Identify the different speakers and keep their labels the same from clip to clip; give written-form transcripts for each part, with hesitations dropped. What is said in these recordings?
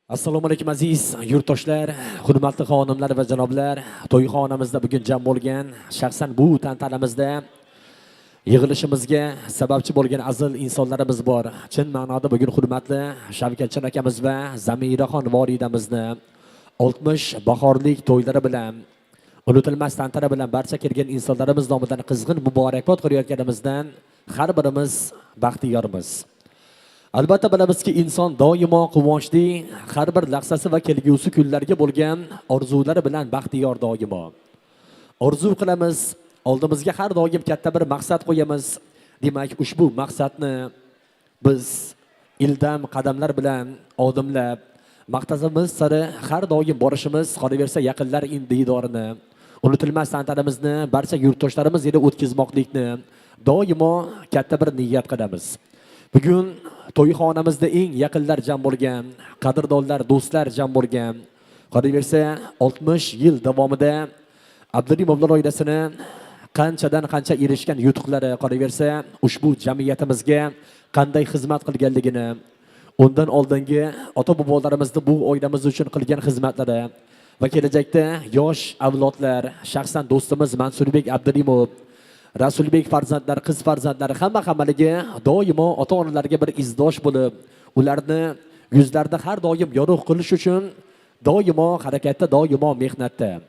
Speaker 1: Assalomu alaykum aziz yurtdoshlar, hurmatli xonimlar va janoblar. To'yxonamizda bugun jam bo'lgan, shaxsan bu tantanamizda yig'ilishimizga sababchi bo'lgan aziz insonlarimiz bor. Chin ma'noda bugun hurmatli Shavkatjon akamiz va Zamiraxon volidamizni 60 bahorlik to'ylari bilan unutilmas tantana bilan barcha kelgan insonlarimiz nomidan qizg'in muborakbod qilayotganimizdan har birimiz baxtiyormiz. Albatta bilamizki, inson doimo quvonchli, har bir lahzasi va kelgusi kunlarga bo'lgan orzulari bilan baxtiyor doimo. Orzu qilamiz, oldimizga har doim katta bir maqsad qo'yamiz. Demak, ushbu maqsadni biz ildam qadamlar bilan odimlab, maqsadimiz sari har doim borishimiz, qolaversa yaqinlar diyorini, unutilmas tantanamizni barcha yurtdoshlarimiz ila o'tkazmoqlikni doimo katta bir niyat qilamiz. Bugun to'yxonamizda eng yaqinlar jam bo'lgan, qadrdonlar, do'stlar jam bo'lgan. Qolaversa 60 yil davomida Abdurimovlar oilasini qanchadan qancha erishgan yutuqlari, qolaversa ushbu jamiyatimizga qanday xizmat qilganligini, undan oldingi ota-bobolarimizni bu oilamiz uchun qilgan xizmatlari va kelajakda yosh avlodlar, shaxsan do'stimiz Mansurbek Abdurimov, Rasulbek farzandlari, qiz farzandlari hammaligi doimo ota-onalarga bir izdosh bo'lib, ularni yuzlarida har doim yorug' qilish uchun doimo harakatda, doimo mehnatda.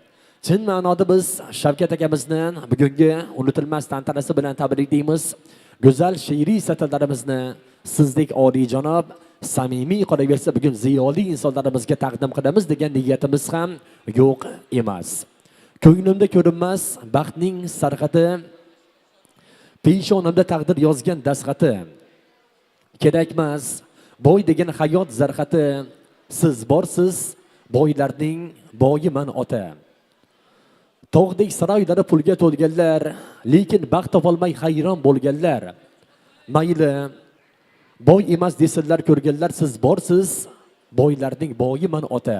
Speaker 1: Chin ma'noda biz Shavkat akamizni bugungi unutilmas tantanasi bilan tabriklaymiz. Go'zal she'riy satrlarimizni sizdek oliyjanob, samimiy qolaversa bugun ziyoli insonlarimizga taqdim qilamiz degan niyatimiz ham yo'q emas. Ko'nglimda ko'rinmas baxtning sarg'ati, peshonamda taqdir yozgan dasxati, kerakmas boy degan hayot zarhati, siz borsiz boylarning boyiman ota. Tog'dek saroylari pulga to'lganlar, lekin baxt topolmay hayron bo'lganlar. Mayli boy emas desinlar ko'rganlar, siz borsiz boylarning boyiman ota.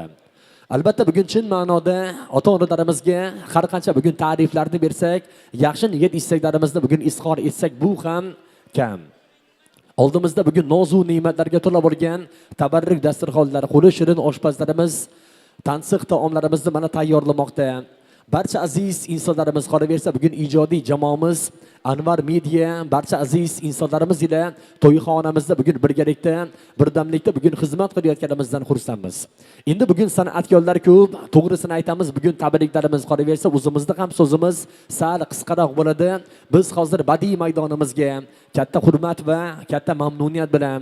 Speaker 1: Albatta bugun chin ma'noda ota-onalarimizga har qancha bugun ta'riflarni bersak, yaxshi niyat istaklarimizni bugun izhor etsak, bu ham kam. Oldimizda bugun nozu ne'matlarga to'la bo'lgan tabarruk dasturxonlar, qo'li shirin oshpazlarimiz tansiq taomlarimizni mana tayyorlamoqda. Barcha aziz insonlarimiz, qolaversa bugun ijodiy jamoamiz Anvar Media barcha aziz insonlarimiz ila to'yxonamizda bugun birgalikda, birdamlikda bugun xizmat qilayotganimizdan xursandmiz. Endi bugun san'atkorlar ko'p, to'g'risini aytamiz, bugun tabriklarimiz, qolaversa o'zimizda ham so'zimiz sal qisqaroq bo'ladi. Biz hozir badiiy maydonimizga katta hurmat va katta mamnuniyat bilan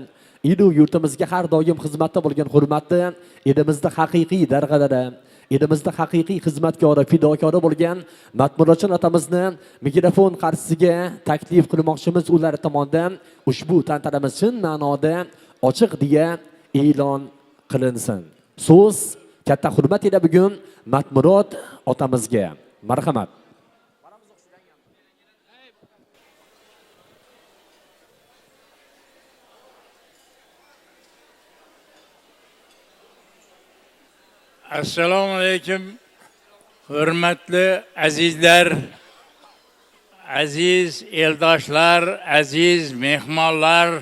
Speaker 1: ilu yurtimizga har doim xizmatda bo'lgan hurmatli, elimizda haqiqiy darg'alari, elimizda haqiqiy xizmatkori, fidokori bo'lgan Matmurodjon otamizni mikrofon qarshisiga taklif qilmoqchimiz. Ular tomonidan ushbu tantanamiz chin ma'noda ochiq deya e'lon qilinsin. So'z katta hurmat ila bugun Matmurod otamizga. Marhamat.
Speaker 2: Assalomu alaykum, hurmatli azizlar, aziz eldoshlar, aziz mehmonlar.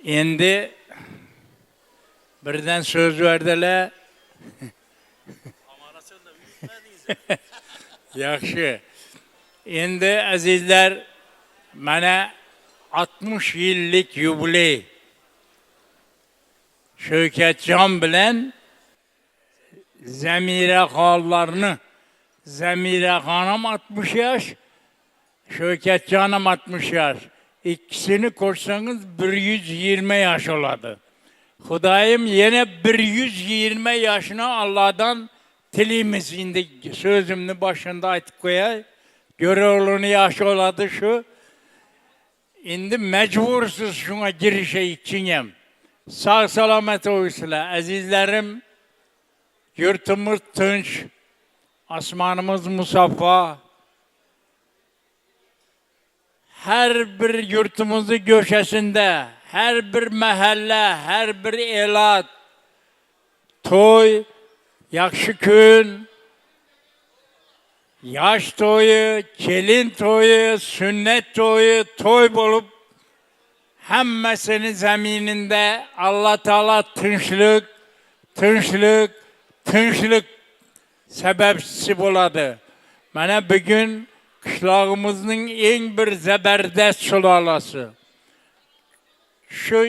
Speaker 2: Endi birdan so'z berdilar. Yaxshi. Endi azizlar, mana 60 yillik yubiley Shavkatjon bilan Zamiraxonlarni, Zamiraxonim 60 yosh, Shavkatjonim 60 yosh. İkisini ko'rsangiz 120 yosh oladi. Xudoyim yana 120 yoshni Allohdan tilaymiz. Endi so'zimni boshida aytib qo'yay. Go'ro'g'lini yoshi oladi shu. Endi majbursiz shunga girishay için ham. Sağ salomat bo'lsizlar azizlarim. Yurtimiz tinch, osmonimiz musaffo. Her bir yurtimizning go'shasida, her bir mahalla, her bir elat to'y, yaxshi kun, yosh to'yi, kelin to'yi, sunnat to'yi, to'y bo'lib Hemmesinin zemininde Allah Teala tinçlik sebepçisi buladı. Mana bugün kışlağımızın en bir zeberdest sulalası. Şu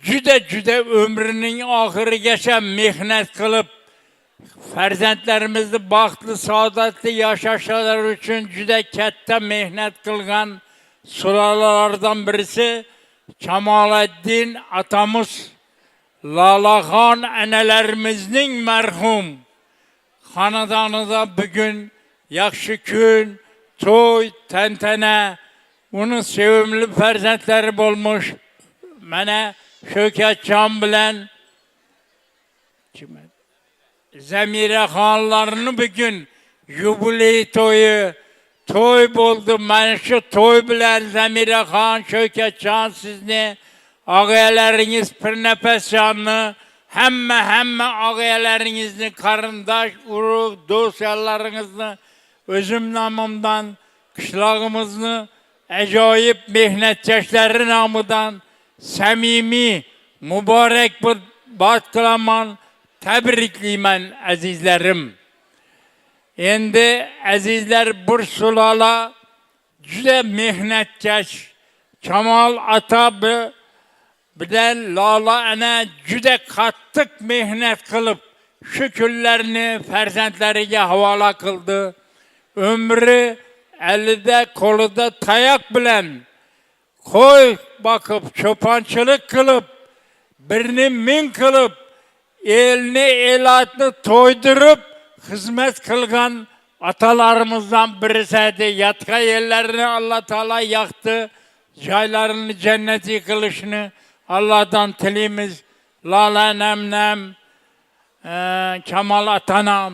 Speaker 2: cüde ömrünün ahırı geçen mehnet kılıp farzandlarimizni baxtlı, saodatli yaşaşalar için juda katta mehnat kılgan sulolalardan birisi Kamoliddin atamiz, Lolaxon analarimizning merhum xonadonida bugün yaxshi kun, to'y, tantana, onun sevimli farzandlari bo'lmuş. Mana Shavkatjon bilan Zamiraxonlarni bugün yubiley to'y bo'ldi. Mana shu to'y bilan Zamiraxon, Shavkatjon sizni og'aylaringiz Pirnafasjonni hamma og'aylaringizni, qarindosh, urug', do'st yo'llaringizni o'zim nomimdan, qishlog'imizni ajoyib mehnatkashlari nomidan samimiy muborak bir bot qilaman, tabriklayman azizlarim. Endi azizlar, bir sulola juda mehnatkash Kamol ota bilan Lola ana juda qattiq mehnat qilib shu kunlarni farzandlariga havola qildi. Ömrü elida qo'lida tayoq bilan qo'y boqib, cho'ponchilik qilib, birni ming qilib, elni elatni to'ydirib xizmat qilgan otalarimizdan birisi edi. Yatqa yerlarini Allah Teala yaktı, joylarini jannatiy qilishni Allah'tan tileymiz. Lola namnam, Kamol atanam,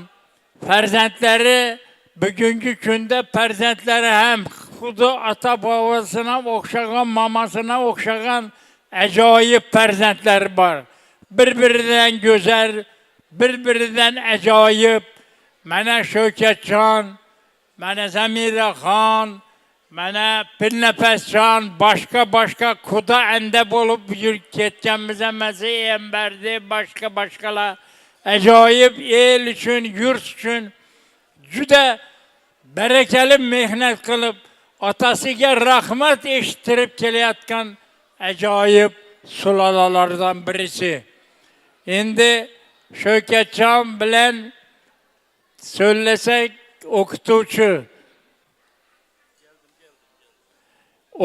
Speaker 2: farzandlari bugünkü kunda farzandlari ham xuddi ata bobosina o'xshagan, mamasina o'xshagan ajoyib farzandlar bor. Bir-biridan go'zal, bir-biridan ajoyib. Mana Shavkatjon, mana Zamiraxon, mana Pirnafasjon, boshqa quda anda bo'lib yurib ketganmiz hammasi, Embardi, boshqalar ajoyib el uchun, yurt uchun juda barakali mehnat qilib, otasiga rahmat eshittirib kelayotgan ajoyib sulolalardan birisi. Endi Shavkatjon bilan so'zlasak,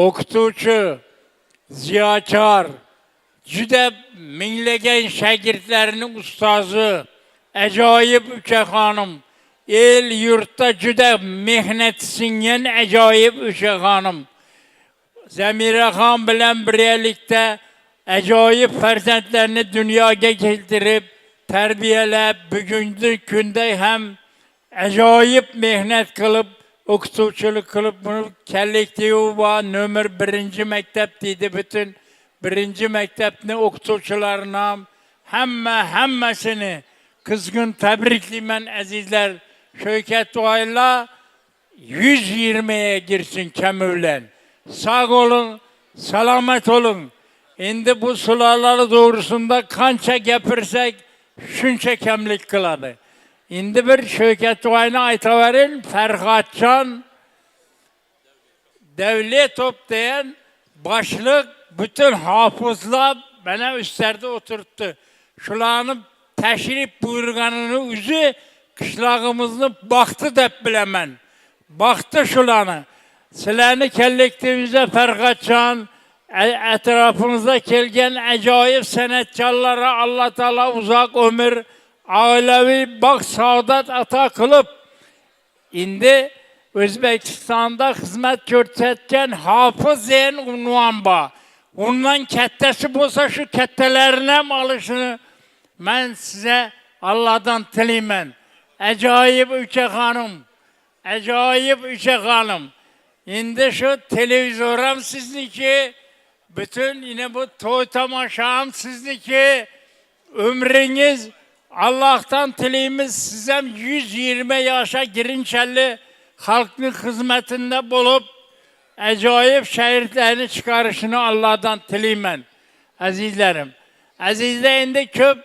Speaker 2: o'qituvchi, ziyokor, juda minglagan shogirdlarning ustozi, ajoyib ukaxonim, el yurtda juda mehnat singan ajoyib ukaxonim. Zamiraxon bilan birgalikda ajoyib farzandlarni dunyoga keltirib, tarbiyalab, bugungi kunda ham ajoyib mehnat qilib, o'qituvchilik qilib, buni kollektiv va nomer 1 maktab deydi. Bütün 1 maktabni o'qituvchilarini hammasini qizg'in tabriklayman azizlar. Shavkat oila 120'ye girsin kamövlen. Sağ olun, selamet olun. Endi bu sulolalar doğrusunda kança gapirsek shuncha kamlik qiladi. Endi bir Shavkat oilani aytaverin. Farhodjon Davletov degan boshliq bütün hafızlar bana üstlerde oturttu. Shularni tashrif buyurganini o'zi qishlog'imizni baxti deb bilaman. Baxti shularni. Sizlarni kollektivimizda Farhodjon, etrafımızda kelgan ajoyib san'atkorlarga Allah Teala uzoq umr, oilaviy baxt, saodat ato qilib, endi O'zbekistonda xizmat ko'rsatgan hofiz degan unvon bor. Undan kattasi bo'lsa, shu kattalarini ham olishini men size Allah'tan tilayman. Ajoyib ukaxonim, ajoyib ukaxonim. Endi shu televizor ham sizniki, bütün yine bu to'y tomosha ham sizniki. Ömrünüz Allah'tan tilaymiz, siz ham 120 yaşa girinchali xalqning xizmatida bo'lib, acayip şehirlerini çıkarışını Allah'tan tileymen. Azizlerim. Azizde endi köp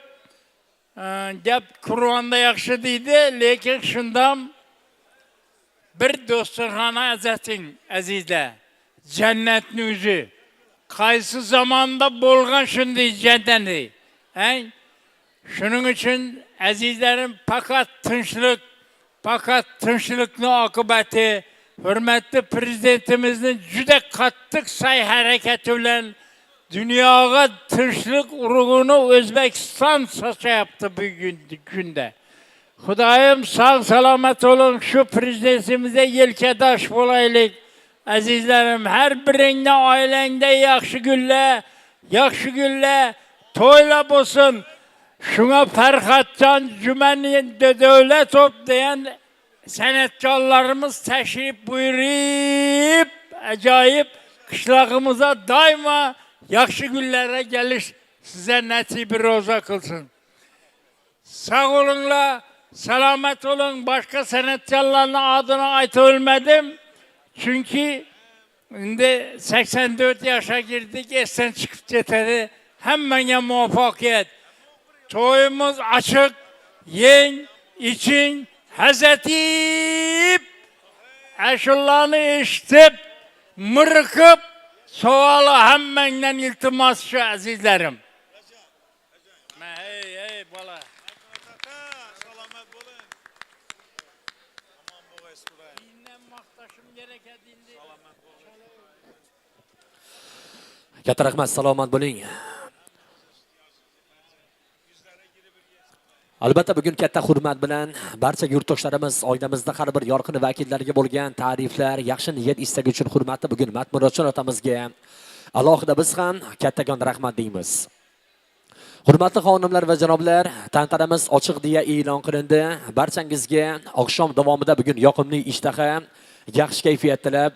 Speaker 2: gap Kur'an'da yaxşı deydi, lekin şundan bir dosturxana azating azizlar. Cennetni o'zi. Qaysi zamanda bo'lgan shunday jannatni. Shuning uchun azizlarim fakat tinchlikni oqibati hurmatli prezidentimizning juda qattiq sa'y-harakati bilan dunyoga tinchlik urug'ini O'zbekiston sochayapti bugungi kunda. Xudoyim sog' salomat bo'lin, shu prezidentimizga yelkadosh bo'laylik. Azizlerim, her birinde ailende yaxshi günler, to'yla bo'lsin. Şuna Ferhatcan Cümeni'de devlet toplayan sanatkarlarımız teşrif buyurup, acayip kışlağımıza daima yaxshi günlere geliş size nasip bir roza kılsın. Sağ olunla, selamet olun. Başka sanatkarların adını aytabilmedim. Çünkü şimdi 84 yaşa girdik, esten çıkıp getiri. Hemen muvaffakiyet. Toyumuz açık, yiyin, için, hazetip, aşılarını işitip, mırıkıp, sualı hemmenden iltimasçı azizlerim. Hey bala.
Speaker 1: Katta rahmat, salomat bo'ling. Albatta bugun katta hurmat bilan barcha yurtdoshlarimiz, oilamizda har bir yorqin vakillariga bo'lgan ta'riflar, yaxshi niyat istagi uchun hurmatli bugun Matmurodjon otamizga alohida biz ham kattagon rahmat deymiz. Hurmatli xonimlar va janoblar, tantanamiz ochiq deya e'lon qilindi. Barchangizga oqshom davomida bugun yoqimli ishtaha, yaxshi kayfiyat tilab,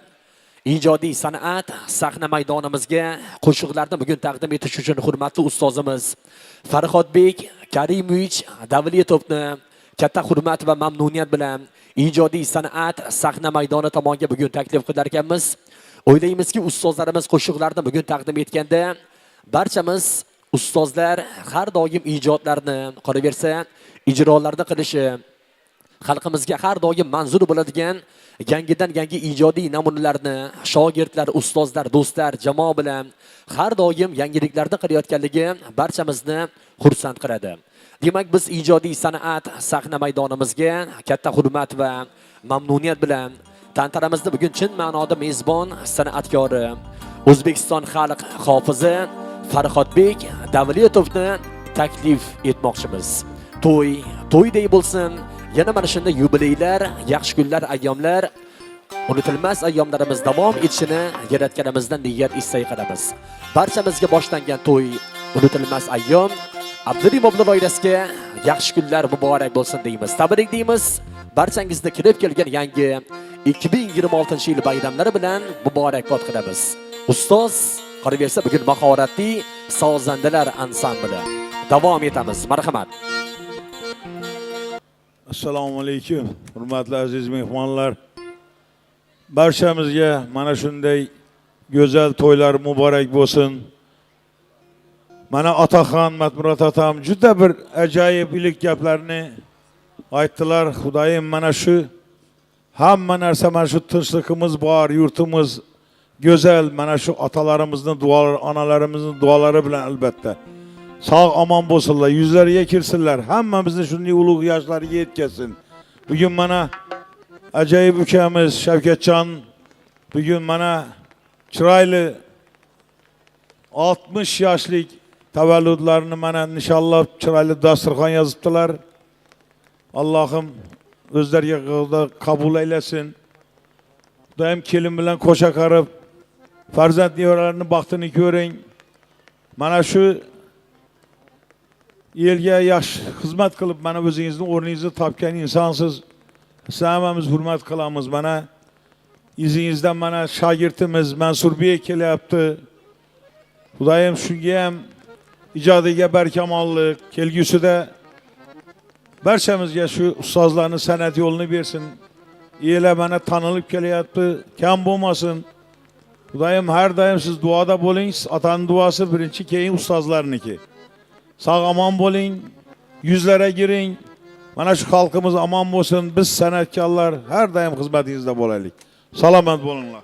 Speaker 1: ijodiy san'at sahna maydonimizga qo'shiqlarni bugun taqdim etish uchun hurmatli ustozimiz Farhodbek Karimovich Davletovni katta hurmat va mamnuniyat bilan ijodiy san'at sahna maydoni tomonga bugun taklif qilar ekanmiz. O'ylaymizki, ustozlarimiz qo'shiqlarni bugun taqdim etganda barchamiz ustozlar har doim ijodlarni qolaversa ijrolarni qilishi xalqimizga har doim manzur bo'ladigan yangidan yangi ijodiy namunalarni shogirdlar, ustozlar, do'stlar jamoa bilan har doim yangiliklarni qilayotganligi barchamizni xursand qiladi. Demak, biz ijodiy san'at sahna maydonimizga katta hurmat va mamnuniyat bilan tantanamizni bugun chin ma'noda mezbon san'atkori, O'zbekiston xalq hofizi Farhodbek Davletovni taklif etmoqchimiz. To'yday bo'lsin. Yana mana shunday yubileylar, yaxshi kunlar, ayyomlar, unutilmas ayyomlarimiz davom etishini yaratganimizdan niyat istak qilamiz. Barchamizga boshlangan to'y, unutilmas ayyom, Abdurimovlar oilasiga yaxshi kunlar muborak bo'lsin deymiz. Tabrik deymiz. Barchangizga kirib kelgan yangi 2026-yil bayramlari bilan muborakbod qilamiz. Ustoz qolaversa bugun mahoratli sozandalar ansambli. Davom etamiz. Marhamat.
Speaker 3: Assalomu alaykum, hurmatli aziz mehmonlar. Barchamizga mana shunday go'zal to'ylar muborak bo'lsin. Mana otaxon Matmurod otam juda bir ajoyib ilik gaplarni aytdilar. Xudoyim mana shu hamma narsa, mana shu tinchligimiz bor, yurtimiz go'zal, mana shu otalarimizning duolari, onalarimizning duolari bilan albatta sog' omon bo'lsinlar, yuzlariga kirsinlar, hammamizni shunday ulug' yoshlarga yetkazsin. Bugun mana ajoyib ukamiz Shavkatjon bugun mana chiroyli 60 yoshlik tavalludlarini mana nishonlab chiroyli dasturxon yozibdilar. Allohim o'zlariga qabul aylasin. Doim kelin bilan qo'sha qarib farzand nevaralarini baxtini ko'ring. Mana shu elga yaxshi xizmat qilib mana o'zingizni o'rningizni topgan insonsiz. Siz hammamiz hurmat qilamiz. Mana izingizdan mana shogirdimiz Mansurbek kelyapti. Xudoyim shunga ham ijodiga barkamollik, kelgusida barchamizga shu ustozlarning san'at yo'lini bersin. Ela mana tanilib kelyapti, kam bo'lmasin. Xudoyim her daim siz duada bo'ling. Atanın duası birinchi, keyin ustozlarniki. Sağ aman bo'ling, yuzlere giring. Mana shu xalqimiz aman bo'lsin. Biz san'atkorlar her daim xizmatingizda bo'laylik. Salomat bo'linglar.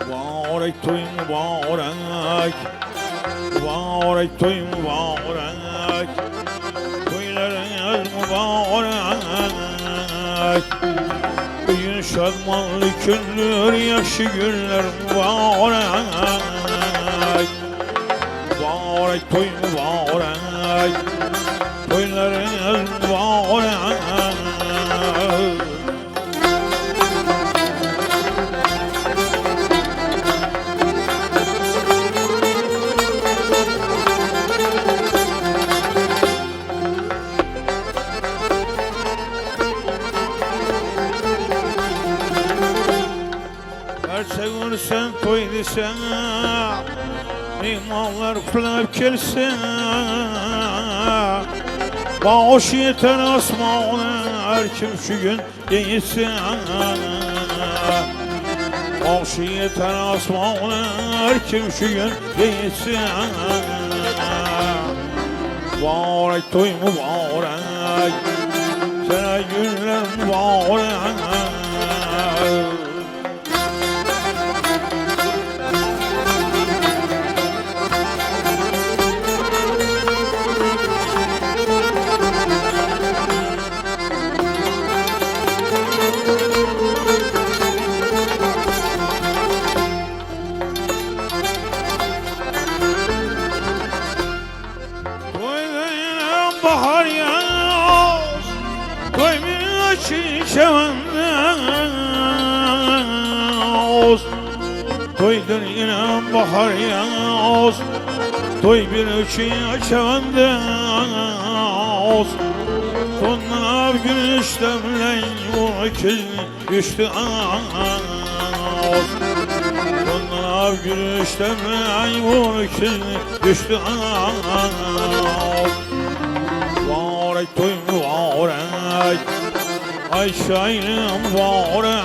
Speaker 3: Mübarek toy mübarek, mübarek toy mübarek, toylarınız mübarek. Bugün şadmanlı günler, yaşı günler mübarek. Mübarek toy mübarek, toylarınız mübarek. Sen toy desen, imanlar kulüp kelsin. Bağış yeter asmağına, her kim şu gün değilsin. Bağış yeter asmağına, her kim şu gün değilsin. Mübarek toy mübarek, sana günler mübarek. Bahar yaz, koymuyor çiçeğiniz. Toydur yine bahar yaz, toy bir çiçeğiniz. Tonlar güneş demleyin, bu kez düştü ağız. Tonlar güneş demleyin, bu kez düştü ağız. Mübarek toy mübarek, ay şahirim mübarek.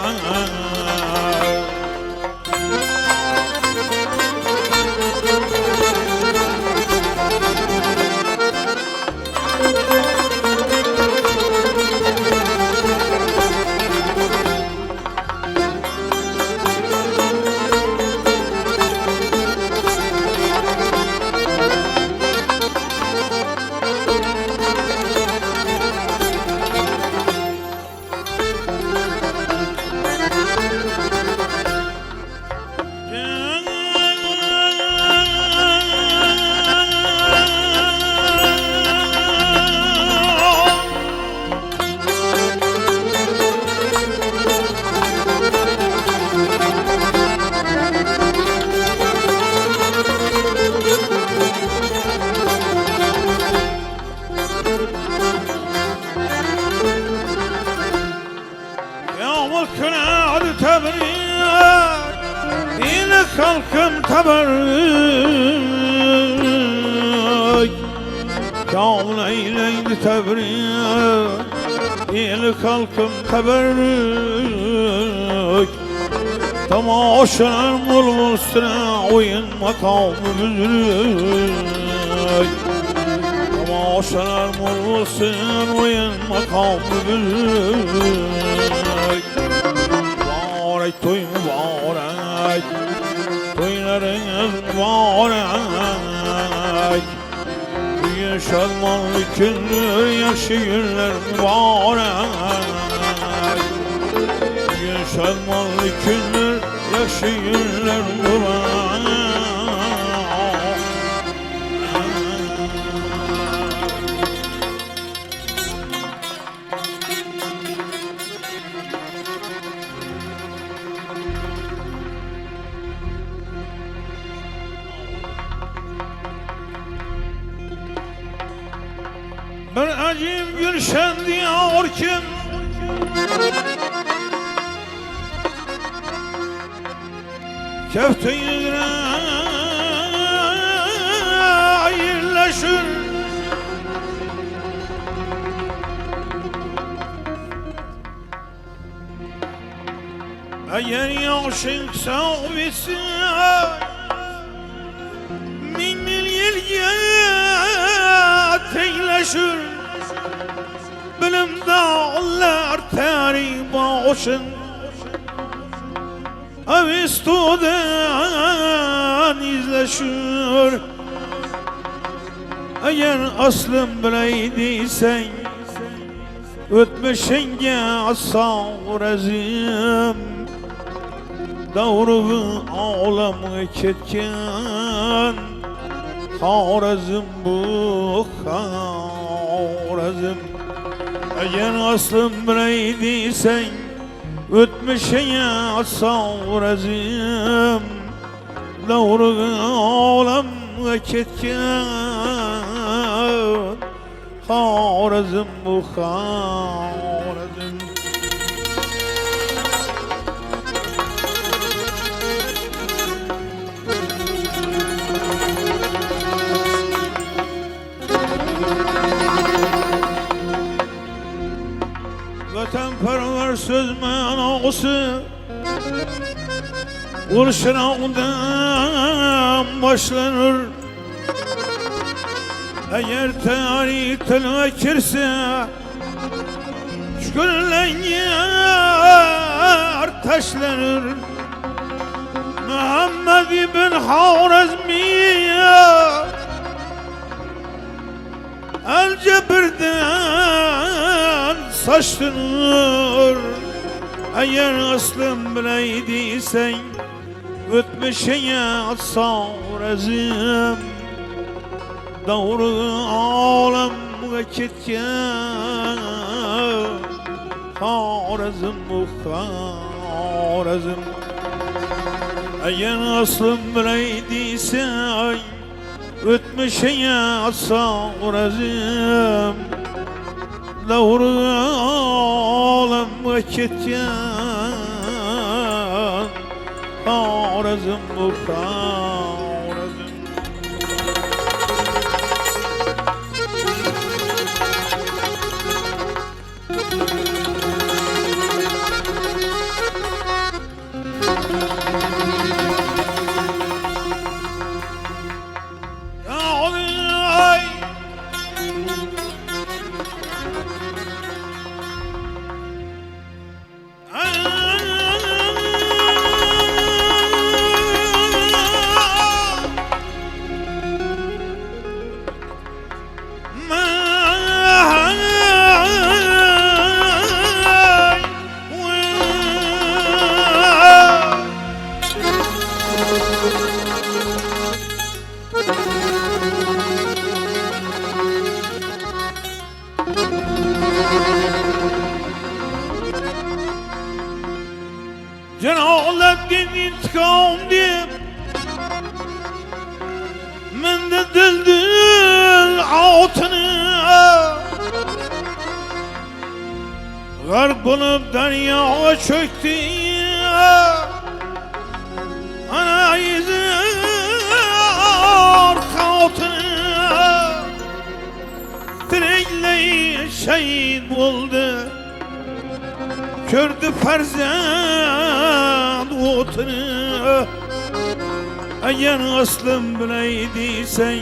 Speaker 3: Kınadı tebrik, yine kalkım tebrik. Kâmul eyleydi tebrik, yine kalkım tebrik. Tamaşalar mulmul sıra, oyun makamı büzülük. Tamaşalar mulmul sıra, oyun makamı büzülük. Mübarek toy mübarek, toylarınız mübarek. Bugün şadmanlı günler, yaşı günler mübarek. Bugün şadmanlı günler, yaşı günler mübarek. Acım Gülşen diyor kim? Kefte yüzüne yerleşir. Eğer yaşın sevmesi min yılga teyleşir. Bilim dağlar tarih başın Avisto'dan izleşir. Eğer aslım bileydiysen ötmüşenge sağrazım Davruğu ağlamı ketken Harazım bu harazım. Eğer aslım bileydiysen ötmüşenge sağrazım Davruğu ağlamı ketken Harazım bu harazım. Vatanperver söz manası Urşınağından başlanır. Eğer tarih telvekirse Şükürlenyer taşlanır. Muhammed ibn Harazmiye El-Cebir'den saçlanır. Eğer aslım bileydiysen ötmüşeye sağrazım Davru alem ketken Harazım bu harazım. Eğer aslım bileydiysen ötmüşeye sağrazım Davru alem ketken Harazım bu harazım. Cenab-ı intikam diyip men de dildil altını garp olup deryaya çöktü. Ana yüzü arka altını direkle şehit oldu. Kördü ferzand otunu. Eğer aslım bileydiysen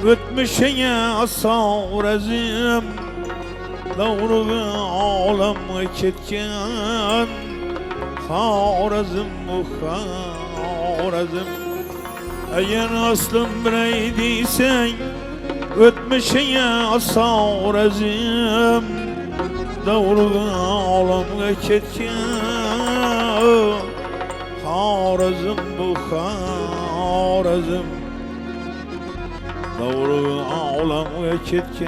Speaker 3: ötmüşeye sağrazım Davru alem ketken Harazım bu harazım. Eğer aslım bileydiysen ötmüşeye sağrazım Davru alem ketken Harazım bu harazım. Davru alem ketken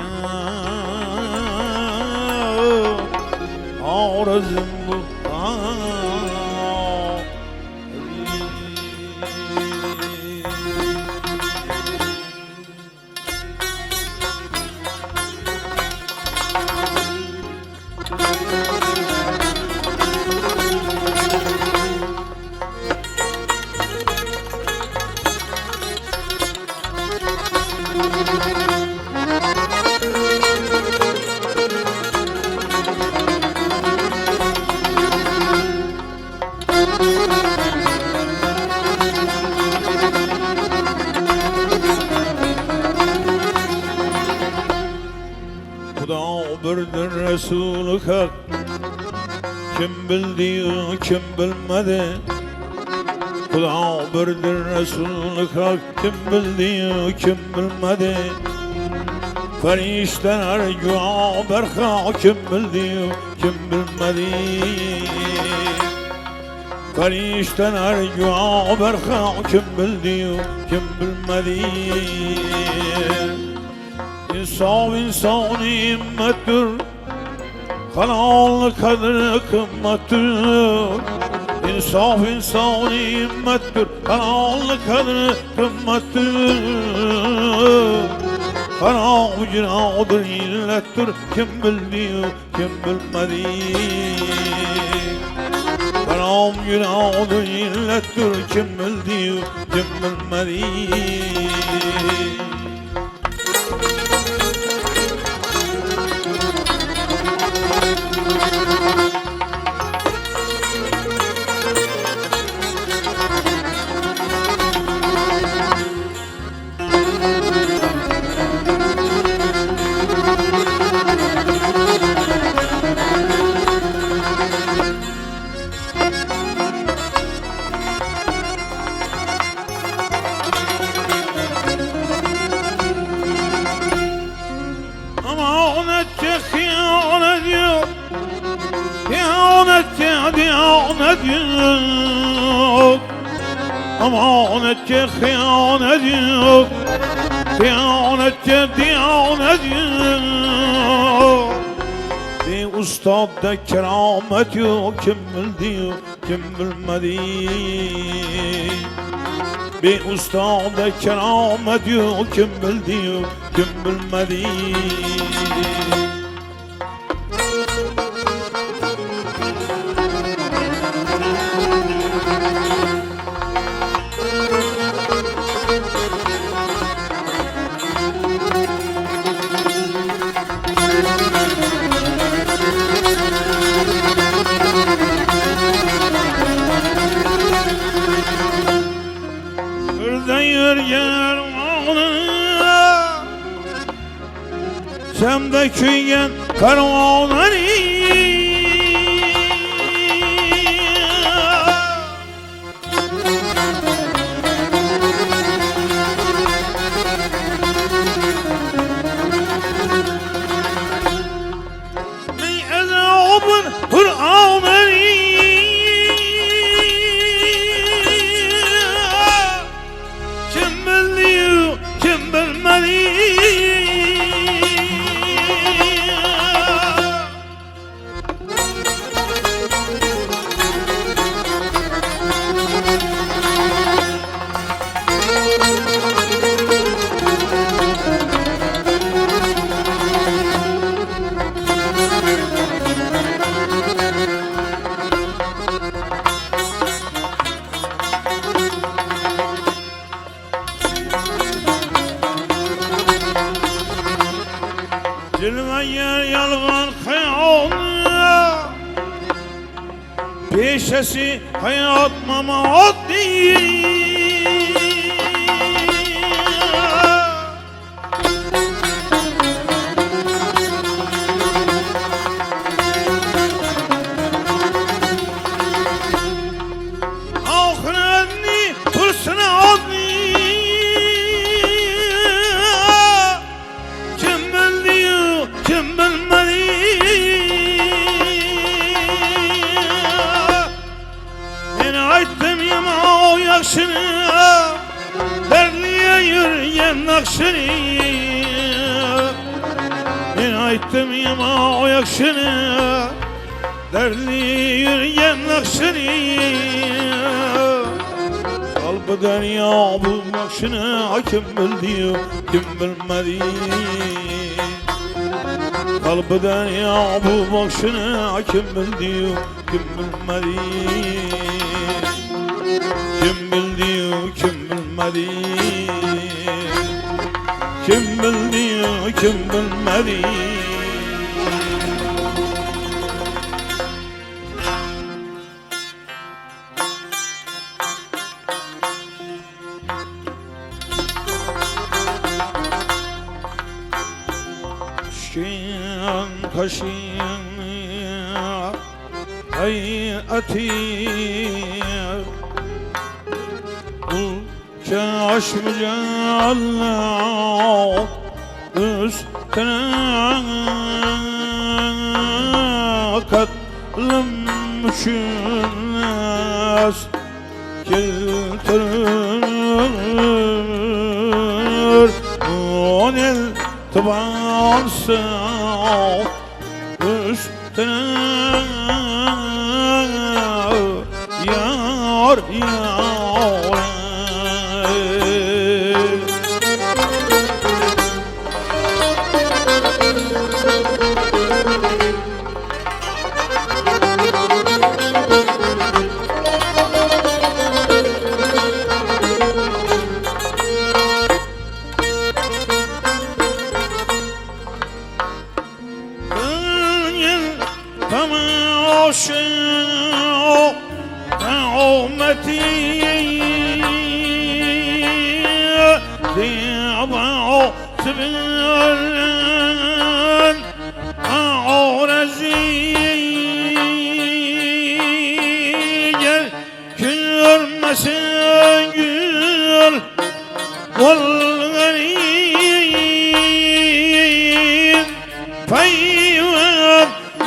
Speaker 3: Harazım bu harazım. birdir Resul-i Hak. Kim bildi, kim bilmedi. Xudo birdir Resul-i Hak. Kim bildi, kim bilmedi. Farishtalar guvoh barha. Kim bildi, kim bilmedi. Farishtalar guvoh barha. Kim bildi, kim bilmedi. İnsan himmettir. Kanal kadri kımmettir. İnsaf himmettir. Kanal kadri kımmettir. Kanal günahdır illettir. Kim bildi, kim bilmedi. Kanal günahdır illettir. Kim bildi, kim bilmedi. Amanetçe hıyanet yok. Hıyanetçe diyanet yok. Bir ustada keramet yok. Kim bildi, kim bilmedi. Bir ustada keramet yok. Kim bildi, kim bilmedi. Semde köygen karvanları Min ezabın Kur'an'ları Kim bildi, kim bilmedi. Cilveyer yalgan hayal Peşesi hayat mamat değil. Ahiretini hırsına adli kim bilmedi. Ben aytdım yama o yakşını Derliye yürüyen nakşını Ben aytdım yama o yakşını Derliye yürüyen nakşını Kalbı derya bu nakşını Kim bildi, kim bilmedi. Kalbı derya bu bakşını Kim bildi, kim bilmedi. Kim bildi, kim bilmedi. Kim bildi, kim bilmedi. kaşın hayati Kaşmıca Allah üstüne katlanmışız Kiltirir on el tabansa üstüne yar yar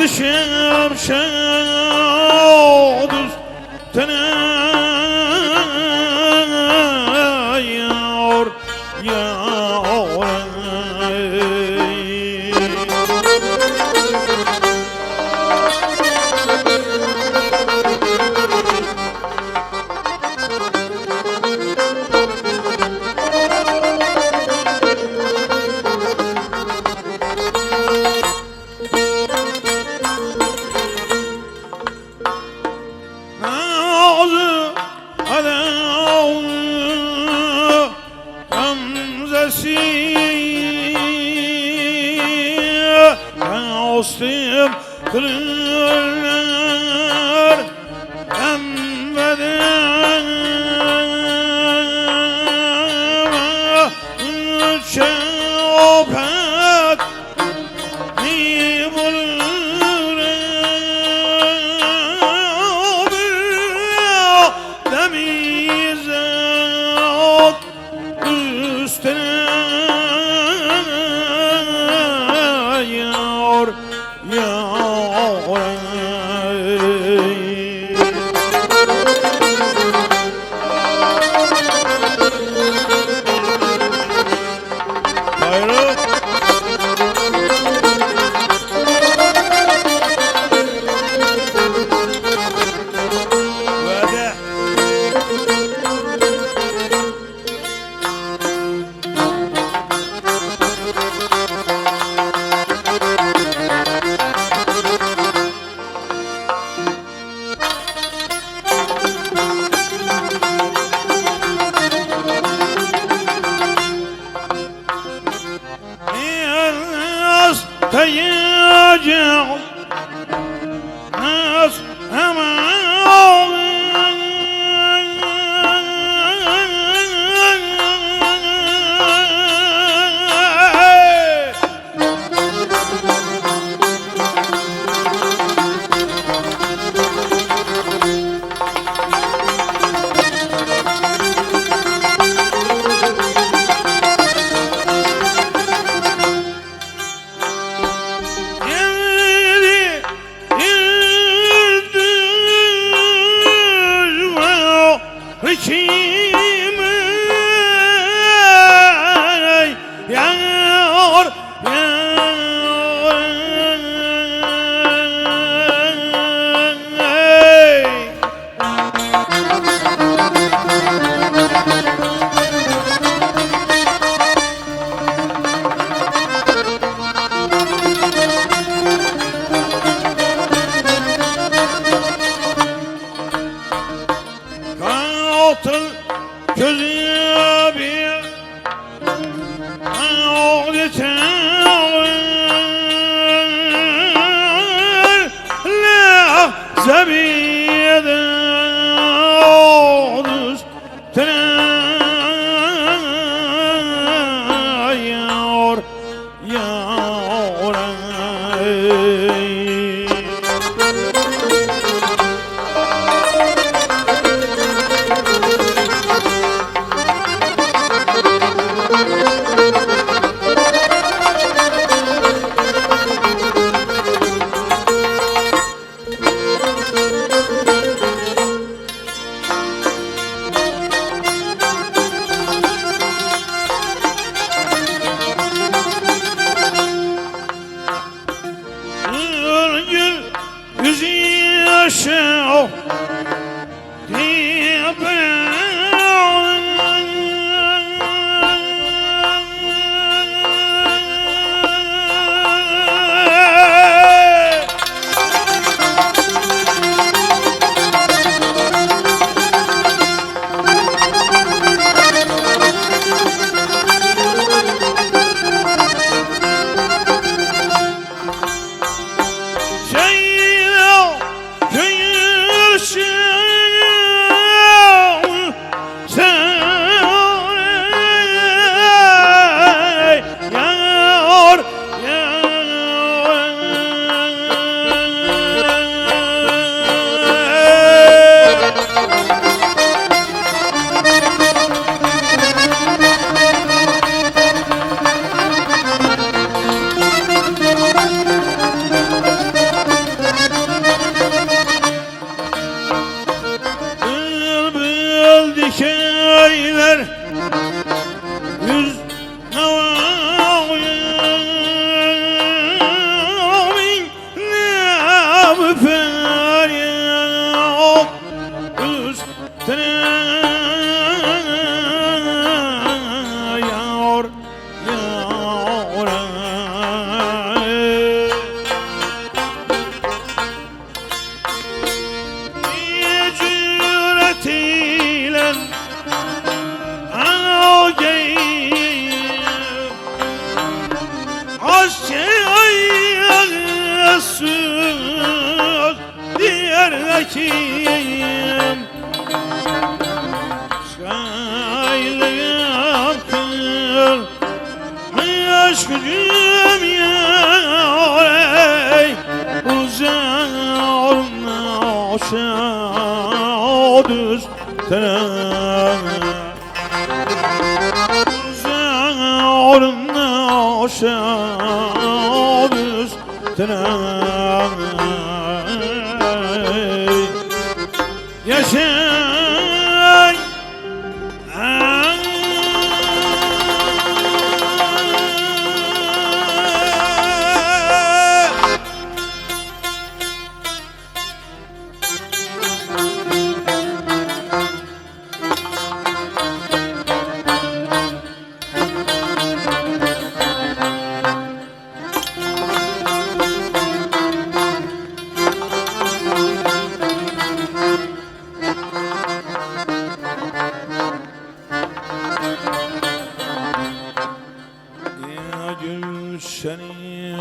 Speaker 3: Düşüm şadus tenayyor yar Ostim kırılır emmeden çöpet ni bulur demizat üstüne yar Hayır. gücüm yare uzağına düz uzağına düz yaşay Gülşeni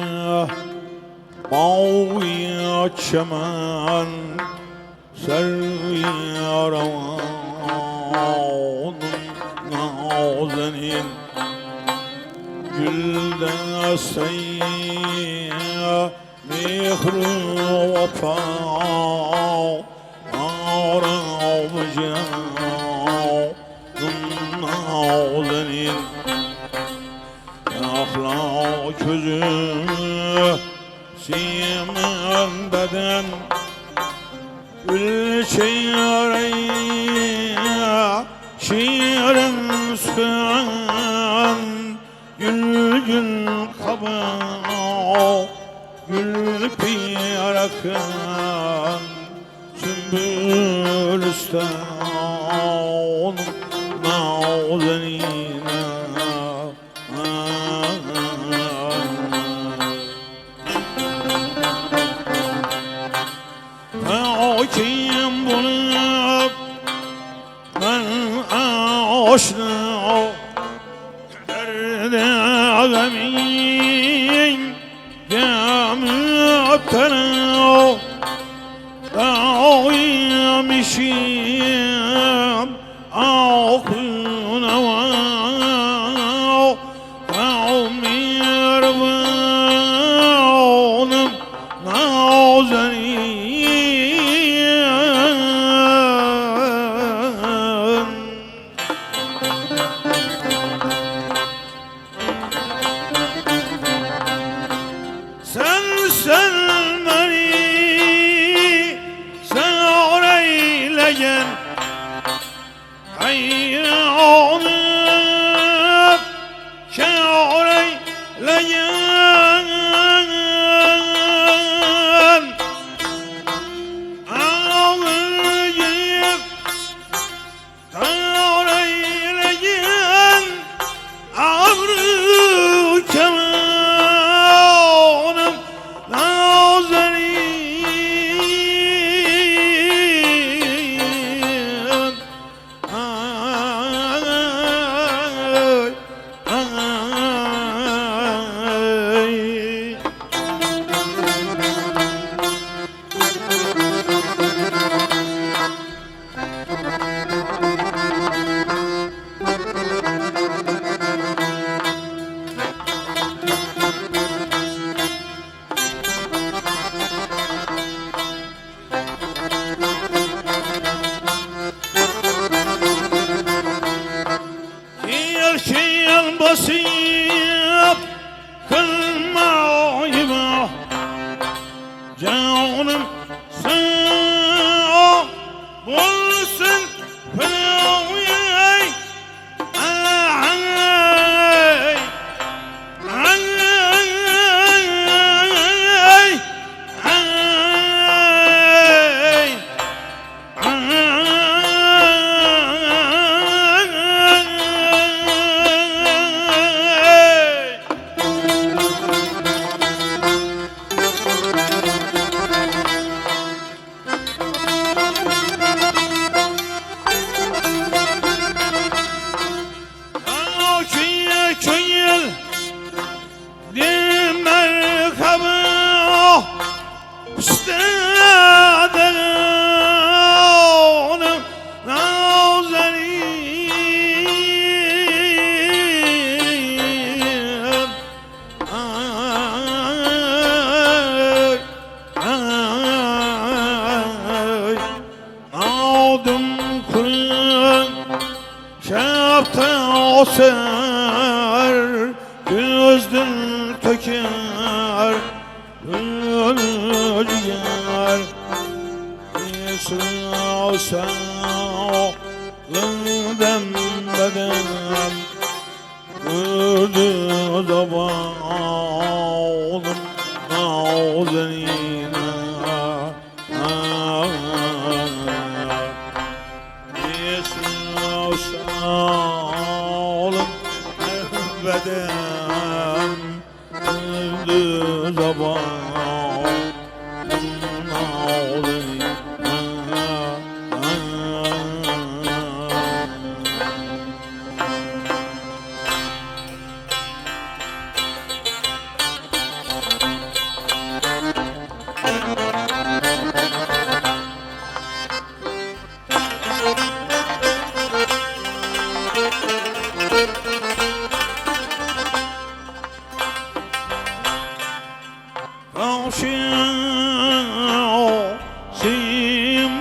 Speaker 3: mavi çemen servi aravanın nazenin gülden seyya mihru vefa aravcağın nazenin ahlak közü simen beden gül şiirin sıkan gül gül kabı gül piyarakın sümbülüstan nazenine kim bulup ben aşna derde ağamin müptela ağamışım ağkına ağmir vanım nazenin hayranım şaireyleyen ağlayıp şaireyleyen ağrı kemanım nazenin basıp kılmayma canım sağ olsun fenayay ser Gözden töker Ölüyer Yesra sağlığından beden Gördü zavalım Nazanina Yesra sağlığım beden Gördü zavalım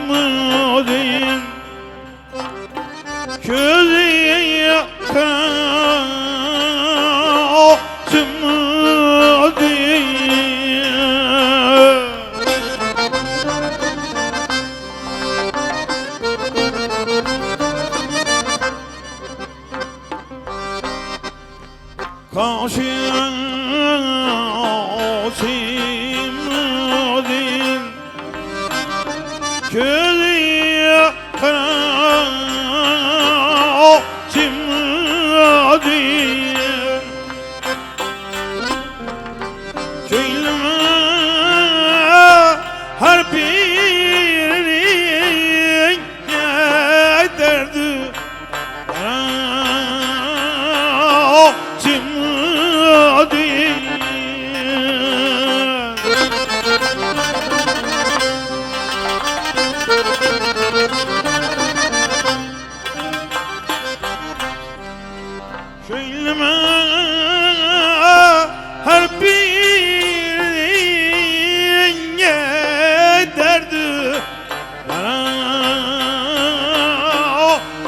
Speaker 3: Simudin Közü yakar Simudin Karşıya Simudin Közü yakar Simudin Söyleme her birinin derdi Simudin Söyleme her birinin derdi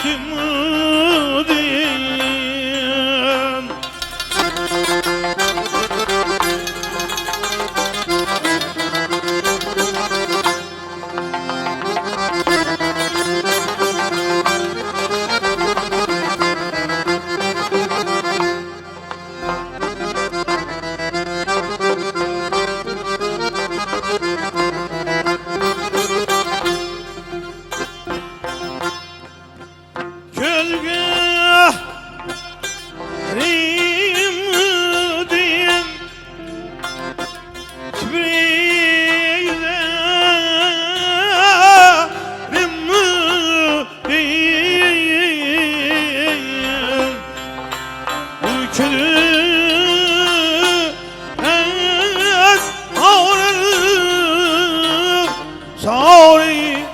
Speaker 3: Simudin Rimudin Spreyde Rimudin Ülkülü et ağrır Sari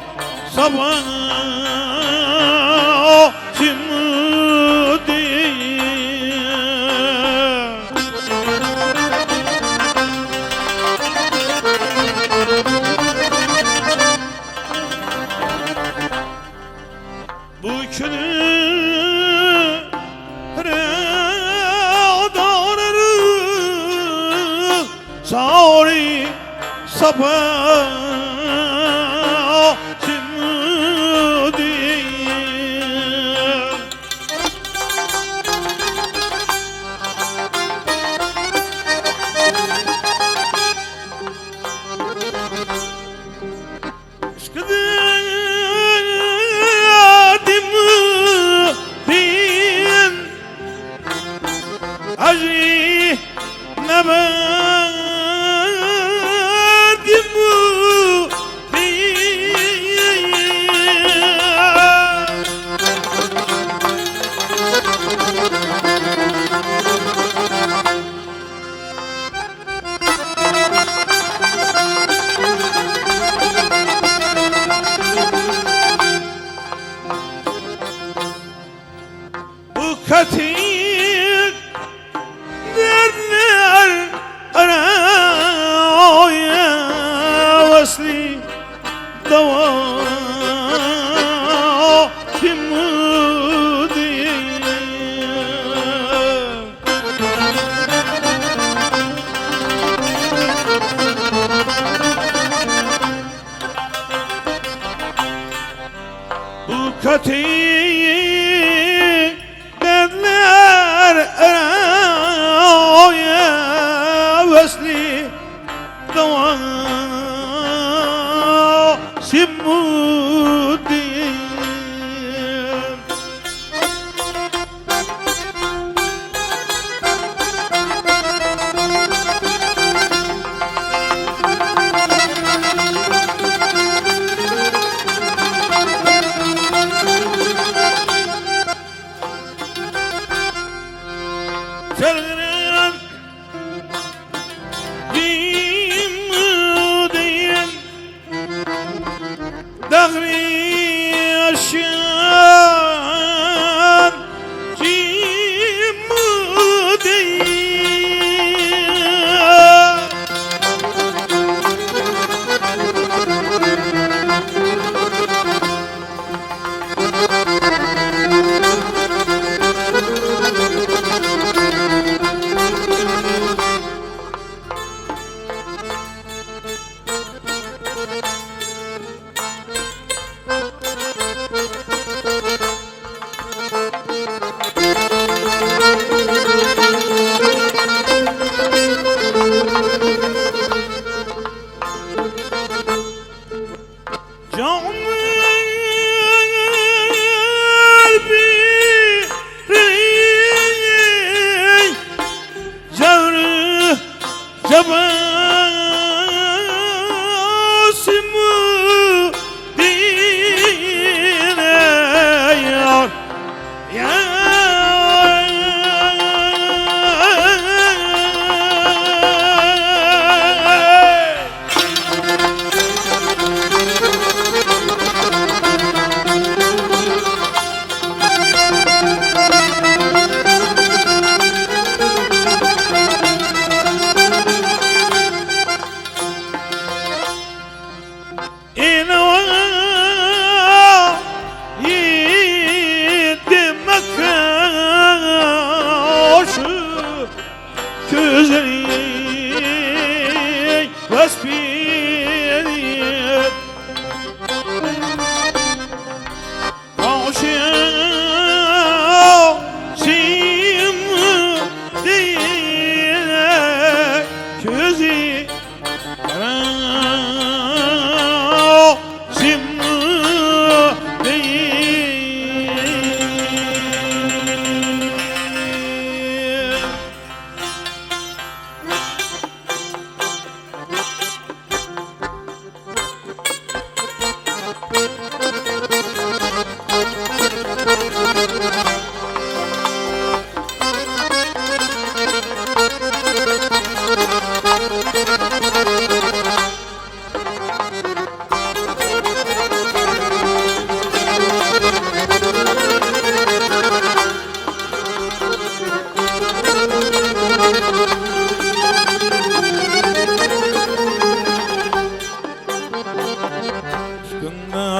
Speaker 3: sabah Bu külü redarır Sari sabah Simudin Acı nebedim Bu katil derler Çılgın Dimudin Dağri aşan Dimudin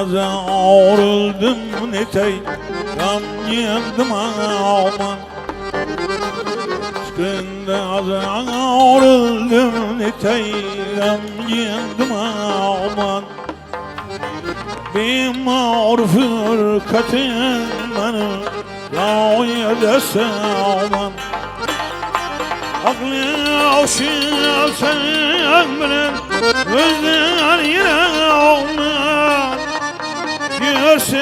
Speaker 3: Ağrıldım netey Gam yendim aman Çıkında ağrıldım netey Gam yendim aman Bir mağrufur katın bana Gayede aman Aklı avşın sen bilen Gözden yine olmaz Görse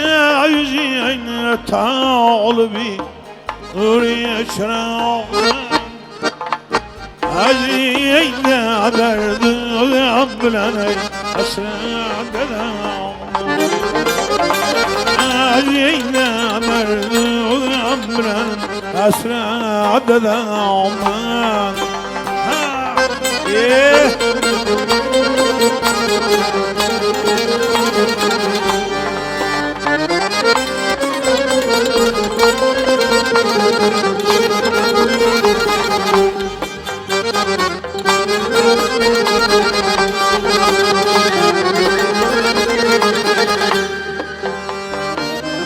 Speaker 3: yüzüne talbi Uriye çırağım Aziyde derdi Ablanay Asra'da Aziyde derdi Ablan Asra'da aman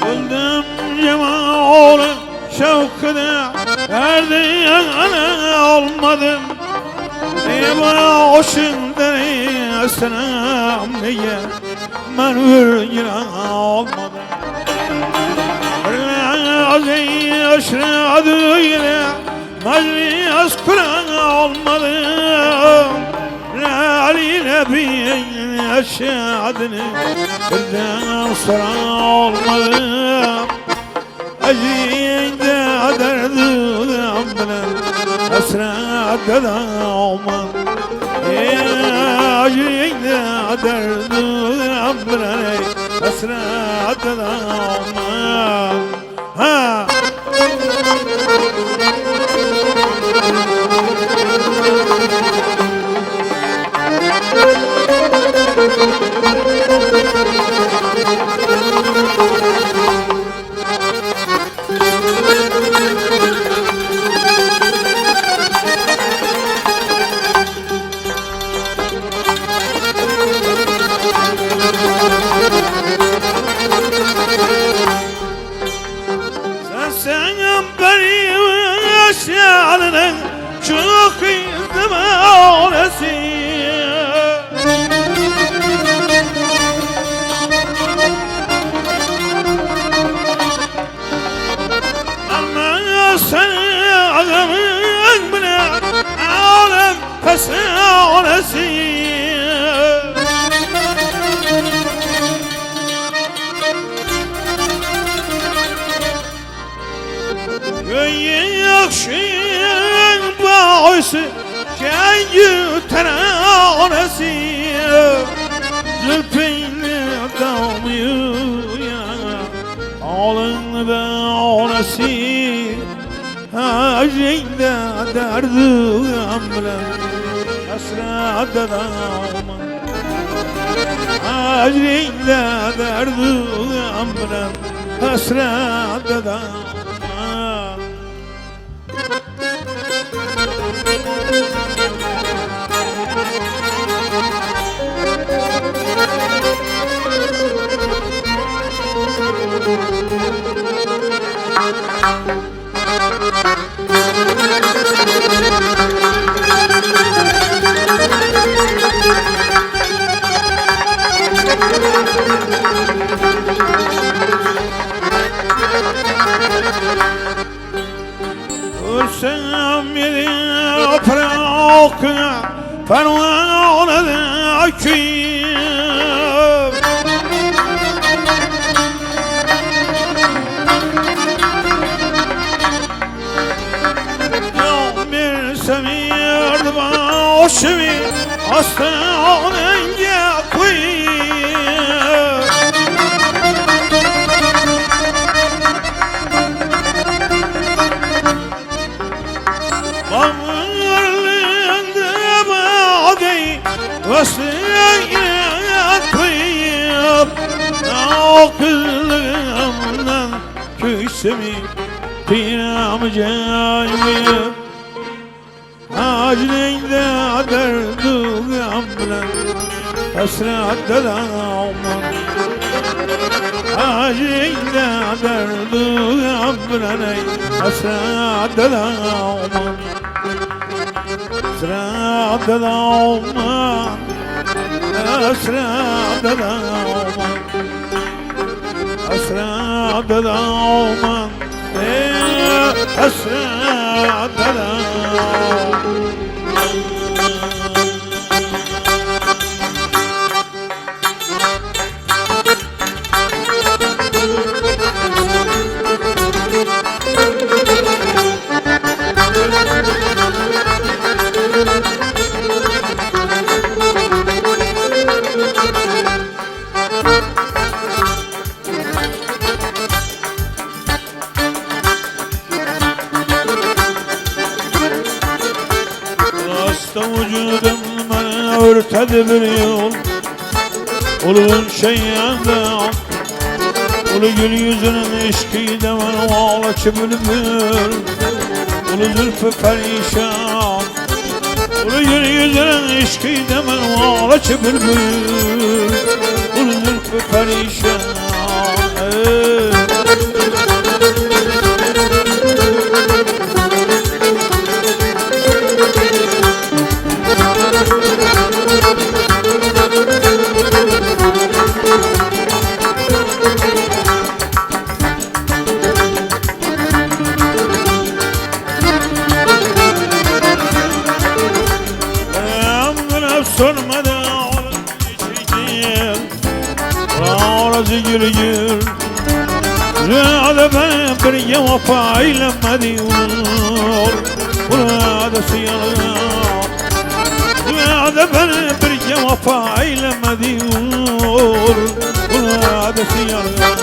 Speaker 3: Öldüm cemalı şevkine Erdiyan'a olmadım Niye bana hoşumdan esnem niye Ben yine olmadım Razi aşradı yine Meclis Kur'an olmadım Ali Nebi'nin eşyadını Birden sonra olmadım Acıydı derdim bilen Esra'da da olmam Acıydı derdim bilen Esra'da da olmam Ha أما سلام من عالم فسانسي يخشين باعث جاي ترانسي زلفين دامي عالم باعنسي أجين درد أملا أسرع دراما أجين درد أملا أسرع دراما ورسم يدي أفراقنا فنوان ذاكيب يوم سمير دباشمي أستعان يقويب وسيئة طيب عقلنا كسمي فينا مجايب عاجلين ذا دردو عمنا أسرع الدلام عاجلين ذا دردو عمنا أسرع الدلام أسرع الدلام أسرع الدلام أسرع الدلام أسرع الدلام وجودم من ارتد بريول ولون şeyyanda Ulu gül yüzünün eşkide var ağla bülbül Ulu zülfü perişan Ulu gül yüzünün eşkide var ağla bülbül Ulu zülfü perişan sormadı ağlar içeceğim Ağlar zigir gir Züada ben bir yevafa eylemedi Burada sıyalım Züada ben bir yevafa eylemedi Burada sıyalım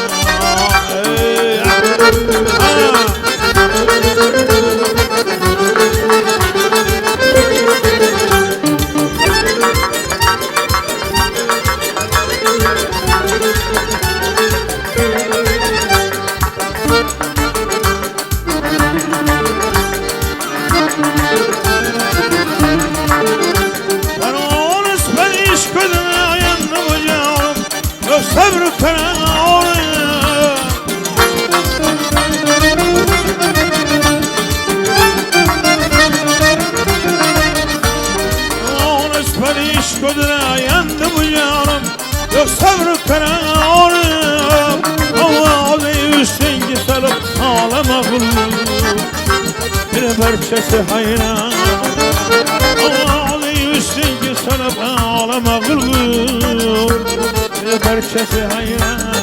Speaker 3: صبر كرام çok sabrı kararım Ağlı üstünce sarıp ağlama kulum Bir parçası hayran Ağlı üstünce sarıp ağlama kulum Bir parçası hayran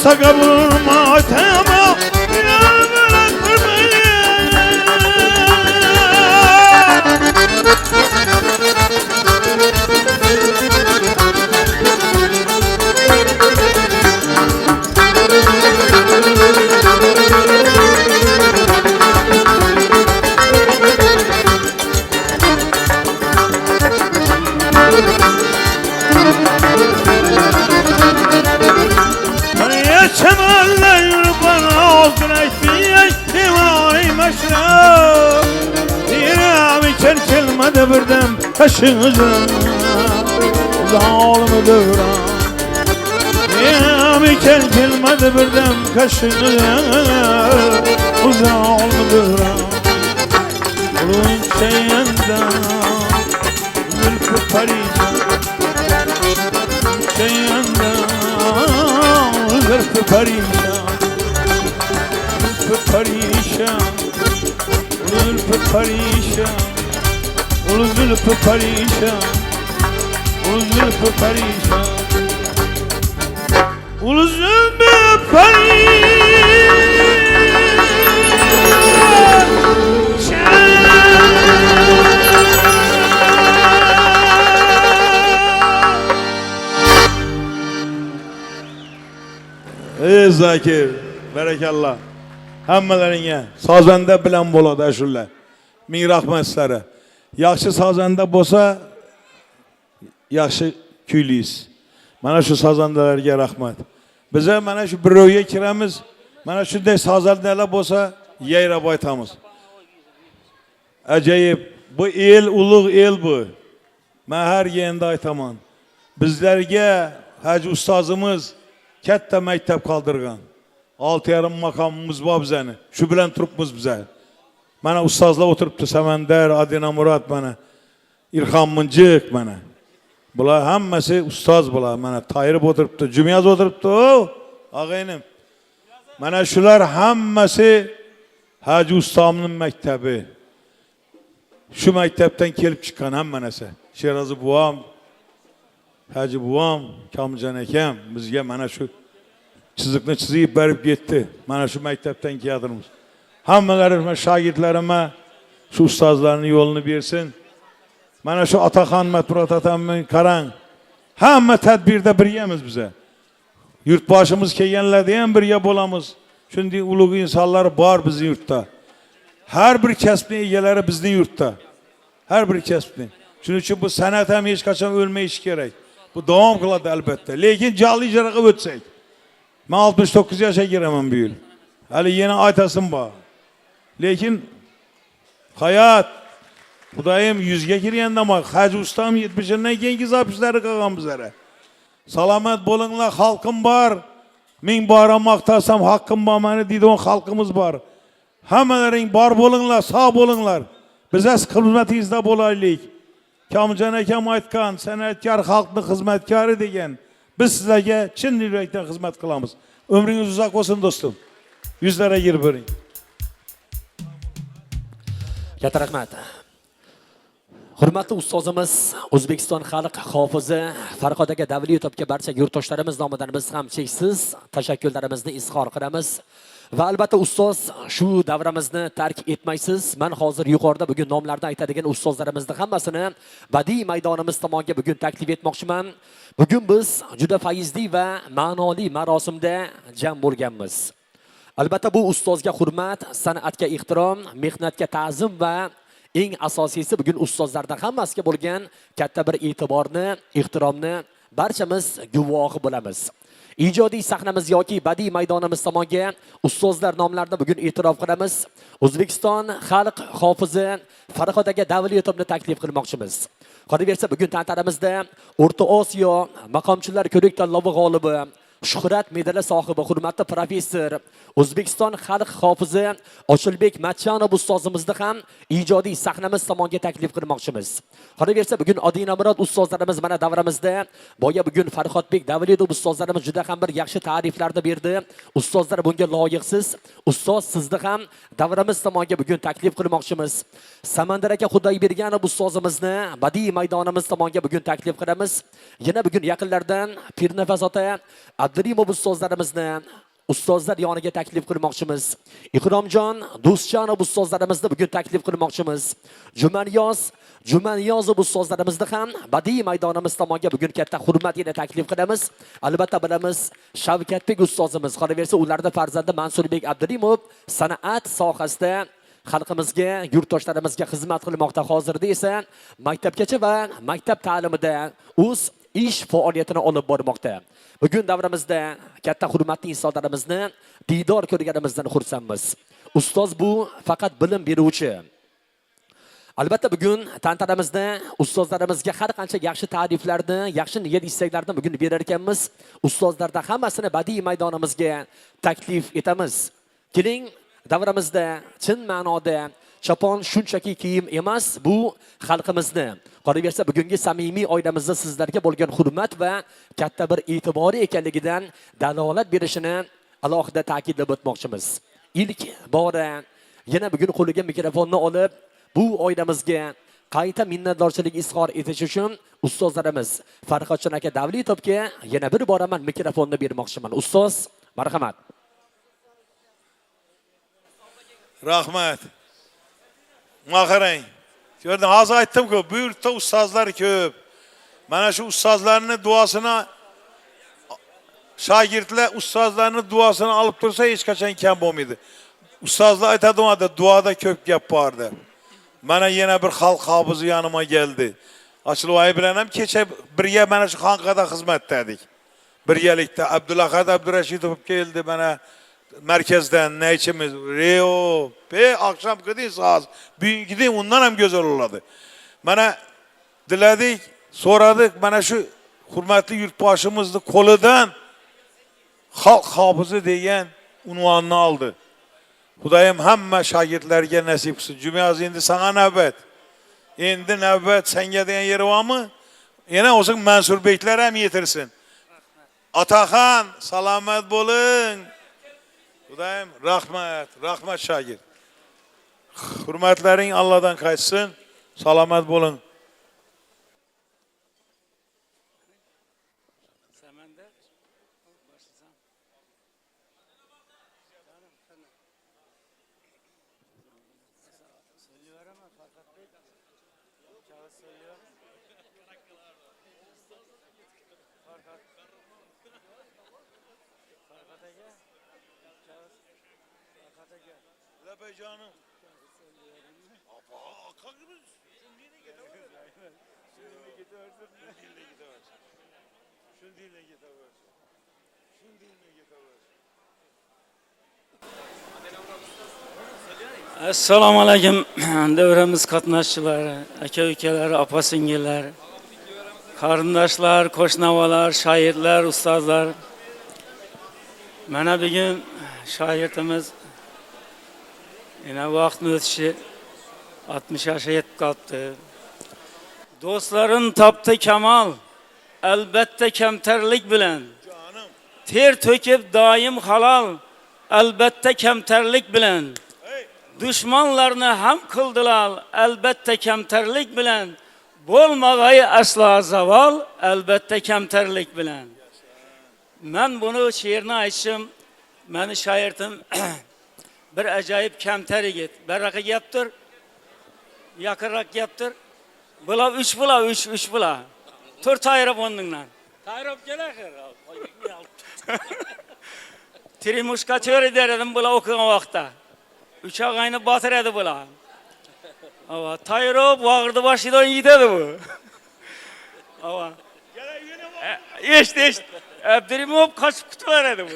Speaker 3: Saka vurma tema Çemenler yurtbana olsun ekmeği Divay maşraf Dirami çelçelmede birden kaşınıza Zalımı dövran Dirami çelçelmede birden kaşınıza Zalımı dövran Kulun çeyenden Zülfü parişan Çeyenden Zülfü parişan Zülfü parişan Zülfü parişan Ulu zülfü parişan Ulu zülfü parişan Ulu zülfü Ey Zakir, berekallah. Hammalarına sazanda bilen bo'ladi ashula. Ming rahmat sizlarga. Yaxshi sazanda bo'lsa, yaxshi kuylaysiz. Mana shu sazandalarga rahmat. Biza mana shu birovga kiramiz. Mana shunday sazandalar bo'lsa, yayrab aytamiz. Ajoyib. Bu el ulug' el bu. Men har yerda aytaman. Bizlarga Hacı ustozimiz katta maktab qoldirgan. 6,5 maqomimiz bor bizani. Shu bilan turibmiz biza. Mana ustozlar o'tiribdi, Samandar, Adina Murod mana. Ilhom Munjiq mana. Bular hammasi ustoz bular. Mana tayirib o'tiribdi, Jumiyaz o'tiribdi. Og'aynim. Mana shular hammasi Hacı ustamning maktabi. Shu maktabdan kelib chiqqan hamma narsa. Sherozi buvam, Hacı buvam, Kamiljon akam bizga mana shu chiziqni chizib berib ketdi. Mana shu maktabdan kelganmiz. Hammalari shogirdlarima shu ustozlarning yo'lini bersin. Mana shu Ataxon Matbuot otamning qarang. Hamma tadbirda birgamiz biza. Yurtboshimiz kelganlarda ham birga bo'lamiz. Shunday ulug' insonlar bor bizning yurtda. Har bir kasbning egalari bizning yurtda. Har bir kasbning. Shuning uchun bu san'at ham hech qachon o'lmayishi kerak. Bu davom qiladi albatta. Lekin jonli ijroga o'tsak. Men 69 yoshga kiraman bu yil. Hali yana aytasim bor. Lekin hayot Xudoyim 100 ga kirganda ama Hacı ustam 70'dan keyingi zapishlari qilgan bizlarga. Salomat bo'linglar, xalqim bor. Ming bora maqtasam haqqim bor meni deydigan xalqimiz bor. Hammalaring bor bo'linglar, sog' bo'linglar. Biz az xizmatingizda bo'laylik. Kamiljon akam aytgan, san'atkor xalqning xizmatkori degan. Biz sizlarga chin yurakdan xizmat qilamiz. Umringiz uzoq bo'lsin do'stim. Yuzlariga girib boring.
Speaker 1: Katta rahmat. Hurmatli ustozimiz, O'zbekiston xalq hofizi Farhod aka Davletovga barcha yurtdoshlarimiz nomidan biz ham cheksiz tashakkurlarimizni izhor qilamiz. Va albatta ustoz, shu davramizni tark etmaysiz. Men hozir yuqorida bugun nomlarni aytadigan ustozlarimizni hammasini badiiy maydonimiz tomonga bugun taklif etmoqchiman. Bugun biz juda fayzli va ma'noli marosimda jam bo'lganmiz. Albatta bu ustozga hurmat, san'atga ehtirom, mehnatga ta'zim va eng asosiysi bugun ustozlarda hammasiga bo'lgan katta bir e'tiborni, ehtiromni barchamiz guvohi bo'lamiz. Ijodiy sahnamiz yoki badiiy maydonimiz tomonga ustozlar nomlarini bugun e'tirof qilamiz. O'zbekiston xalq hofizi Farhod aka Davletovni taklif qilmoqchimiz. Qolaversa bugun tantanamizda O'rta Osiyo maqomchilar ko'rik tanlovi g'olibi, Shuhrat medali sohibi, hurmatli professor, O'zbekiston xalq hofizi Ochilbek Matchonov ustozimizni ham ijodiy sahnamiz tomonga taklif qilmoqchimiz. Qolaversa bugun Odina Murod ustozlarimiz mana davramizda, boya bugun Farhodbek Davletov ustozlarimiz juda ham bir yaxshi ta'riflarni berdi. Ustozlar bunga loyiqsiz. Ustoz sizni ham davramiz tomonga bugun taklif qilmoqchimiz. Samandar aka Xudoyberganov ustozimizni badiiy maydonimiz tomonga bugun taklif qilamiz. Yana bugun yaqinlardan Pirnafas ota Abdurimov ustozlarimizni ustozlar yoniga taklif qilmoqchimiz. Ikromjon Do'stjonov ustozlarimizni bugun taklif qilmoqchimiz. Jumaniyozov ustozlarimizni ham badiiy maydonimiz tomonga bugun katta hurmat yana taklif qilamiz. Albatta bilamiz, Shavkatbek ustozimiz, qolaversa ularning farzandi Mansurbek Abdurimov san'at sohasida xalqimizga, yurtdoshlarimizga xizmat qilmoqda. Hozirda esa maktabgacha va maktab ta'limida o'z ish faoliyatini olib bormoqda. Bugun davramizda katta hurmatli insonlarimizni diydor ko'rganimizdan xursandmiz. Ustoz bu faqat bilim beruvchi. Albatta bugun tantanamizda ustozlarimizga har qancha yaxshi ta'riflarni, yaxshi niyat istaklarni bugun berar ekanmiz. Ustozlardan hammasini badiiy maydonimizga taklif etamiz. Keling, davramizda chin ma'noda chopon shunchaki kiyim emas, bu xalqimizni, qolaversa bugungi samimiy oilamizda sizlarga bo'lgan hurmat va katta bir e'tibori ekanligidan dalolat berishini alohida ta'kidlab o'tmoqchimiz. Ilk bora yana bugun qo'liga mikrofonni olib, bu oilamizga qayta minnatdorchilik izhor etish uchun ustozlarimiz Farhodjon aka Davletovga yana bir bora men mikrofonni bermoqchiman. Ustoz, marhamat.
Speaker 3: Rahmat. Maqarang. Gördün, hozir aytdim-ku, bu yurtda ustozlar ko'p. Mana shu ustozlarning duosini shogirdlar ustozlarning duosini olib tursa hech qachon kam bo'lmaydi. Ustozlar aytadi, duoda ko'p gap bordi. Mana yana bir xalq hofizi yanıma geldi. Ochilvoy bilan ham kecha birga mana shu xonqada xizmatdadik. Birgalikda Abdulahad Abdurashidov keldi, mana merkezden ne içimiz? Reo, akşam gidin saat. Bugün gidin ondan hem güzel oladı. Bana diledik, soradık. Bana şu hürmetli yurtbaşımızdı koludan halk hafızı diyen unvanını aldı. Hudayım hemme şagirdlerge nasip kılsın. Cümeyaz indi sana nöbet. İndi nöbet sen diyen yeri var mı? Yine olsun Mansur Beyler hem yetirsin. Atahan selamet bolun. Hudayım rahmet şagir. Hürmetlerin Allah'dan kaçsın. Salamet bolun. Be canım. Kalkınız. Şimdi
Speaker 4: Assalomu alaykum davramiz qatnashchilari, aka-ukalar, opa-singillar, qarindoshlar, qo'shnivolar, shoirlar, ustozlar. Mana bugun shoirimiz yana vaqtni o'tishi 60 yaşa yetip kalktı. Dostların taptı kemal, elbette kemterlik bilen. Ter töküp daim halal, elbette kemterlik bilen. Düşmanlarını hem kıldılar, elbette kemterlik bilen. Bolmagayı asla zaval, elbette kemterlik bilen. Ben bunu şiirine açtım. Beni şairtim bir acayip kemter yigit. Berrakı yaptır, yakırrak yaptır. Bula üç bula, üç bula. Tört ayırıp onunla.
Speaker 2: Tayrop gel ahir.
Speaker 4: Trimuşkatör ederdim bula okuyan vakta. Üç ağayını batır edi bula. Ama tayrop vağırdı başıyla yitedi bu. Ama işte. Abdurrahimov kaçıp kutuverdi bu.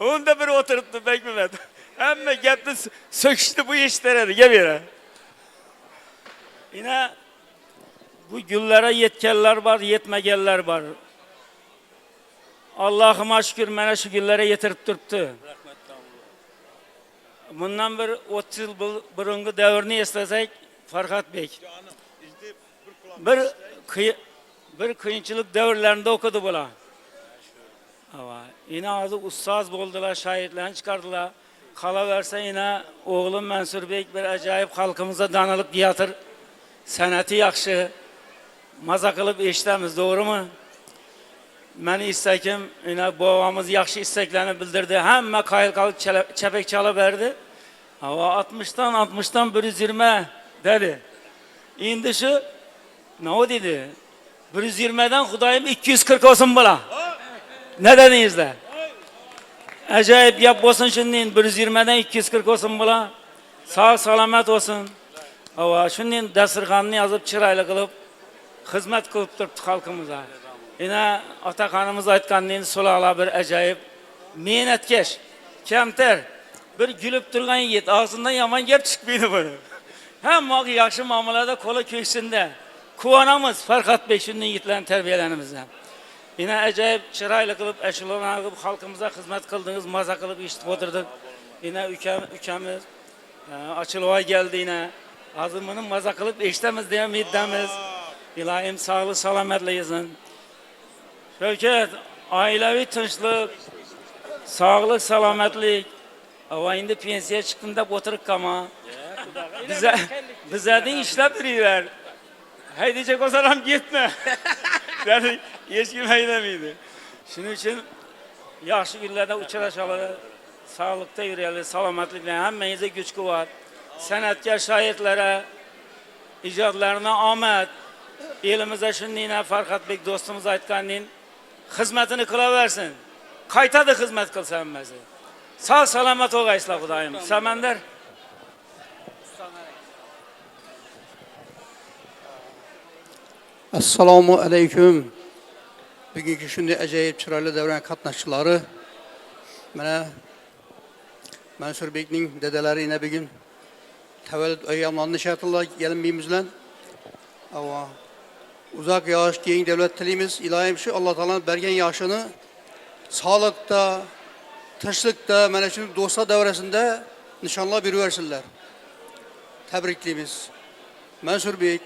Speaker 4: Onu da bir oturttu beklemedi. Ama gepti söküştü bu işlerdi. Gel yine bu güllere yetkenler var, yetmegenler var. Allah'ıma şükür bana şu güllere yetirip duruptu. Bundan bir 30 yıl burungi devrni eslesek Farhat Bek. Bir kıyınçılık devirlerinde okudu bula. Ama yine adı ustaz boldular, şahitlerini çıkardılar. Kalaverse yine oğlum Mansur Bek bir acayip halkımıza danılıp yatır. Sanatı yakşı, maza kılıp eşitemiz, doğru mu? Ben istekim, yine babamız yakşı isteklerini bildirdi. Hemen kayıl kalıp çepek çalıverdi. Ama 60'tan 120 dedi. İndi şu, ne o dedi? 120'den Hudayım 240 olsun bula. Ne dediniz de? Acayip yap olsun şimdi 120'den 240 olsun bula. Sağ salamet olsun. Ama şimdi dasturxanını yazıp çıraylı kılıp hizmet kılıp duruptu halkımıza. Yine Atakanımız aytkanının sulala bir acayip minnetkeş, kemter, bir gülüp durgan yigit, ağzından yaman gep çıkmaydı bunu. Hem o yaxşı muamelada kolu köksünde. Kuvanamız Farhat Bey şunun yigitlerin terbiyelerimizden. Yine acayip çıraylı kılıp, eşelona kılıp halkımıza hizmet kıldınız, maza kılıp işitip oturduk. Yine ülkemiz açılığa geldi yine. Azımının maza kılıp işitemiz diye middemiz. İlahim sağlık salametle yazın. Şevket, ailevi tinçlik, sağlık salametlik. Ama şimdi pensiye çıktığında oturup ama. Bize de işlep duruyorlar. Hey diyecek o zaman gitme. Yani hiç kim eylemiydi. Şunun için yaxşı günlerde uçuraşalı, sağlıkta yürüyelim, salametlikle hemmenize güç kuvvet. Sanatkar şahitlere, icadlarına ahmet. Elimize şimdi yine Farhat Bek dostumuz aytkanının hizmetini kılaversin. Kayta da hizmet kılsa emmesi. Sağ salamet ol gaysla Kudayım. Samender.
Speaker 5: Assalomu alaykum. Bugungi shunday ajoyib chiroyli davran qatnashchilari. Mana Mansur Bekning dadalari yana bugun tavallud ayyomlarini nishonlab gelinmeymiz bilan. Ava uzak yosh keng davlat tilaymiz. Ilohim shu Alloh taolaning bergan yoshini sog'likda, tinchlikda mana shu do'stlar davrasida nishonlab yuraversinlar. Tabriklaymiz. Mansur Bek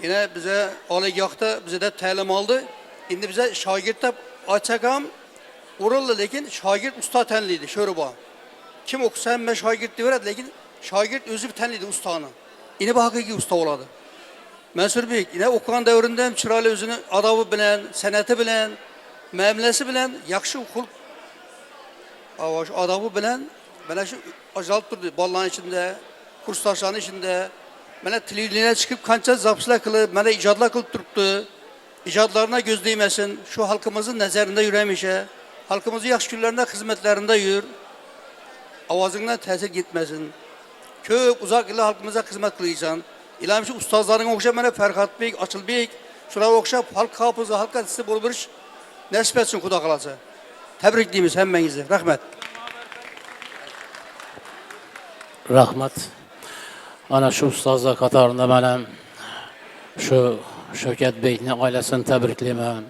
Speaker 5: yine bize oliygohda bizada ta'lim oldi. Endi bize shogird deb aytsak ham urildi, lekin shogird ustoz tanlaydi, sho'ri bor. Kim o'qisa ham shogird deyaveradi, lekin shogird o'zi tanlaydi ustoni. Endi bu haqiqiy usta bo'ladi. Mansur Bek yine o'qigan davrida ham chiroyli o'zini adobi bilan, san'ati bilan, muomalasi bilan yaxshi xulq adobi bilan mana shu ajralib turdi. Bolalar ichida, kursdoshlar ichida mana televizyonga chiqib qancha zapslar qilib, mana ijodlar qilib turibdi. İcadlarına göz değmesin, şu halkımızın nazarında yürüyemişe, halkımızın yaxşı günlerinde hizmetlerinde yür, avazından tesir gitmesin. Köp uzak ile halkımıza hizmet kılıysan, İlahim şu ustazların okşap, bana Ferhat Bey, Açıl Bey, şuraya okşap, halk hafızı, halka sizi bol bir iş nasip etsin kuda kalası. Tebrikliyimiz hemmenizi, rahmet.
Speaker 6: Rahmat. Ana şu ustazlar katarında benim şu Şevket Bey'nin ailesini tebriklemem.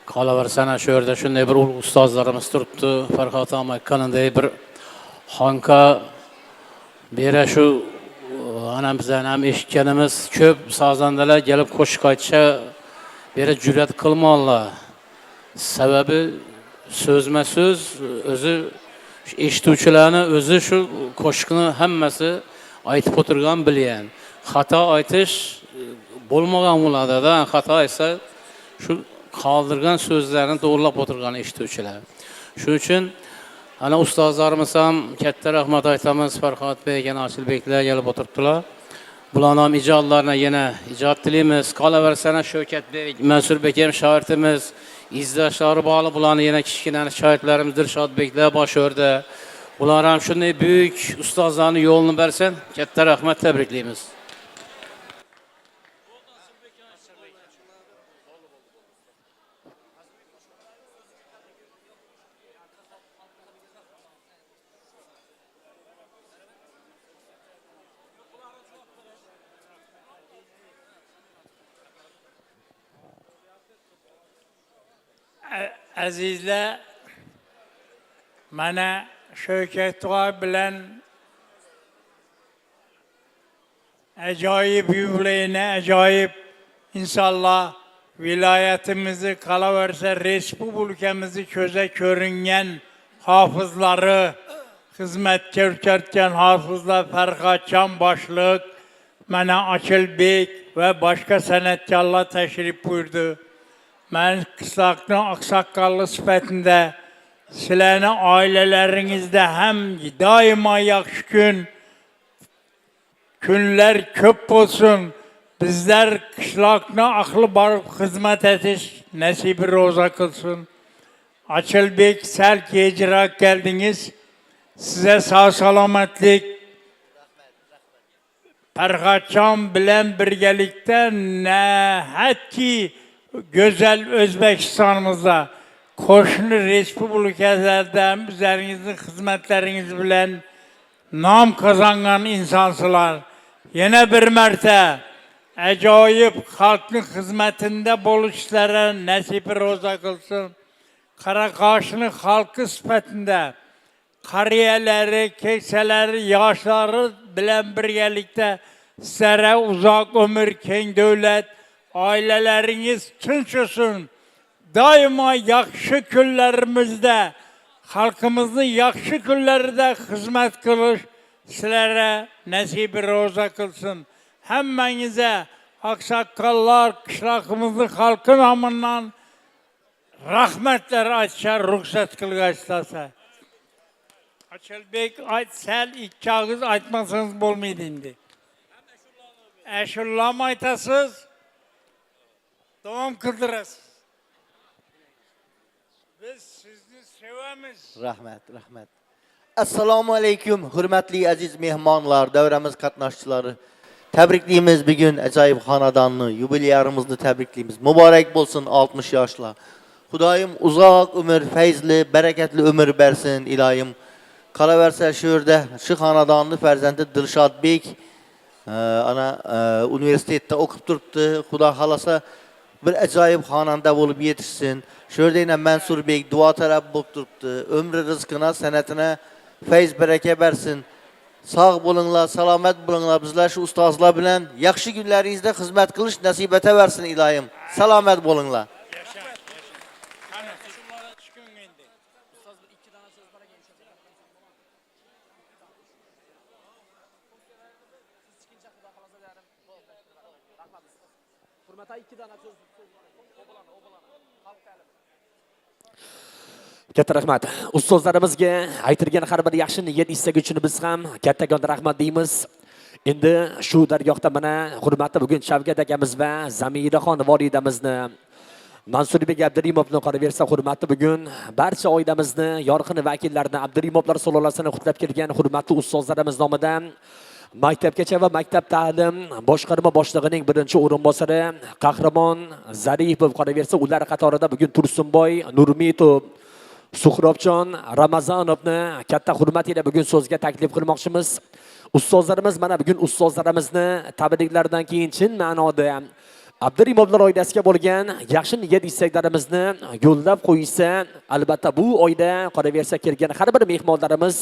Speaker 6: Qolaversana şu yerda shunday bir ulug' ustozlarimiz turibdi. Farhod Amakkanday bir xonka bera shu ana bizdan ham eshitganimiz ko'p sozandalar kelib qo'shiq aytishga beri jur'at qilmoqlar. Sababi so'zma so'z o'zi eshituvchilarni o'zi shu qo'shiqni hammasi aytib o'tirgan bilgan. Xato aytish bo'lmagan bo'ladi-da, xato aytsa shu qoldirgan so'zlarni to'g'rilab o'tirgan eshituvchilar. Shuning uchun ana ustozlarimiz ham katta rahmat aytamiz. Farhod bek, Ochilbeklar kelib o'tiribdilar. Bularning ham ijodlarini yana ijod tilaymiz. Qolaversana Shavkat bek, Mansurbek ham shoirimiz, izdoshlari bor. Bularni yana kichkina shoirlarimiz Dilshodbeklar bosh o'rdi. Ular ham shunday buyuk ustozlarning yo'lini bersin. Katta rahmat tabriklaymiz.
Speaker 2: Azizlar, mana Shavkat To'y bilan ajoyib yubileyni, ajoyib insonlar viloyatimizni qolaversa respublikamizni ko'za ko'ringan hofizlari, xizmatga o'tayotgan hofizlar Farhodjon boshliq, mana Ochilbek va boshqa san'atkorlar tashrif buyurdi. Men qishloqning oqsoqolli sifatida sizlarni oilalaringizda ham doimo yaxshi kunlar ko'p bo'lsin. Bizlar qishloqni ahli borib xizmat etish nasibi ro'za qilsin. Ochilbek, sal kechroq keldingiz. Size sağ salomatlik. Farhodjon bilan birgalikda nahotki go'zal O'zbekistonimizda qo'shni respublikalardan bizlaringizning xizmatlaringiz bilan nom qozongan insonsizlar. Yana bir marta ajoyib xalqning xizmatida bo'lishlari nasibi ro'za qilsin. Qaraqoshning xalqi sifatida qariyalari, keksalari, yoshlari bilan birgalikda sizlarga uzoq umr, keng davlat, oilalaringiz tinch bo'lsin. Doimo yaxshi kunlarimizda, xalqimizning yaxshi kunlarida xizmat qilish sizlarga nasibi ro'za qilsin. Hammangizga oqsoqollar, qishloqimizning xalqi nomidan rahmatlar aytishga ruxsat qilg'aysiz. Ochilbek, sal ikki og'iz aytmasangiz bo'lmaydi endi. Ashullarni aytasiz, davom qildirasiz. Biz sizni sevamiz.
Speaker 7: Rahmat. Assalomu alaykum, hurmatli aziz mehmonlar, davramiz qatnashchilari. Tabriklaymiz bugun ajoyib xonadonni, yubileyimizni tabriklaymiz. Muborak bo'lsin 60 yoshlar. Xudoyim uzoq umr, fayzli, barakatli umr bersin iloyim. Qolaversa shu yerda shu xonadonni farzandi Dilshodbek ana universitetda o'qib turibdi. Xudo xolasa bir ajoyib xonanda bo'lib yetishsin. Shu yerda yana Mansurbek duo taraf bo'lib turibdi. Umri, rizqini, san'atini fayz baraka bersin. Sog' bo'linglar, salomat bo'linglar. Bizlar shu ustozlar bilan yaxshi kunlaringizda xizmat qilish nasib etaversin iloyim. Salomat bo'linglar.
Speaker 1: Katta rahmat. Ustozlarimizga aytilgan har bir yaxshi niyat istagi uchun biz ham kattagon rahmat deymiz. Endi shu dargohda mana hurmatli bugun Shavkat akamiz va Zamiraxon volidamizni, Mansurbek Abdurimovni qolaversa hurmatli bugun barcha oilamizni, yorqin vakillarini, Abdurimovlar sulolasiini qutlab kelgan hurmatli ustozlarimiz nomidan Maktabgacha va maktab ta'lim boshqarma boshlig'ining birinchi o'rinbosari Qahramon Zaripov qolaversa ular qatorida bugun Tursunboy Nurmitov, Suhrobjon Ramazonovni katta hurmat ila bugun so'zga taklif qilmoqchimiz. Ustozlarimiz mana bugun ustozlarimizni tabriklardan keyin chin ma'noda Abdurimovlar oilasiga bo'lgan yaxshi niyat istaklarimizni yo'llab qo'ysa, albatta bu oyda qolaversa kelgan har bir mehmonlarimiz,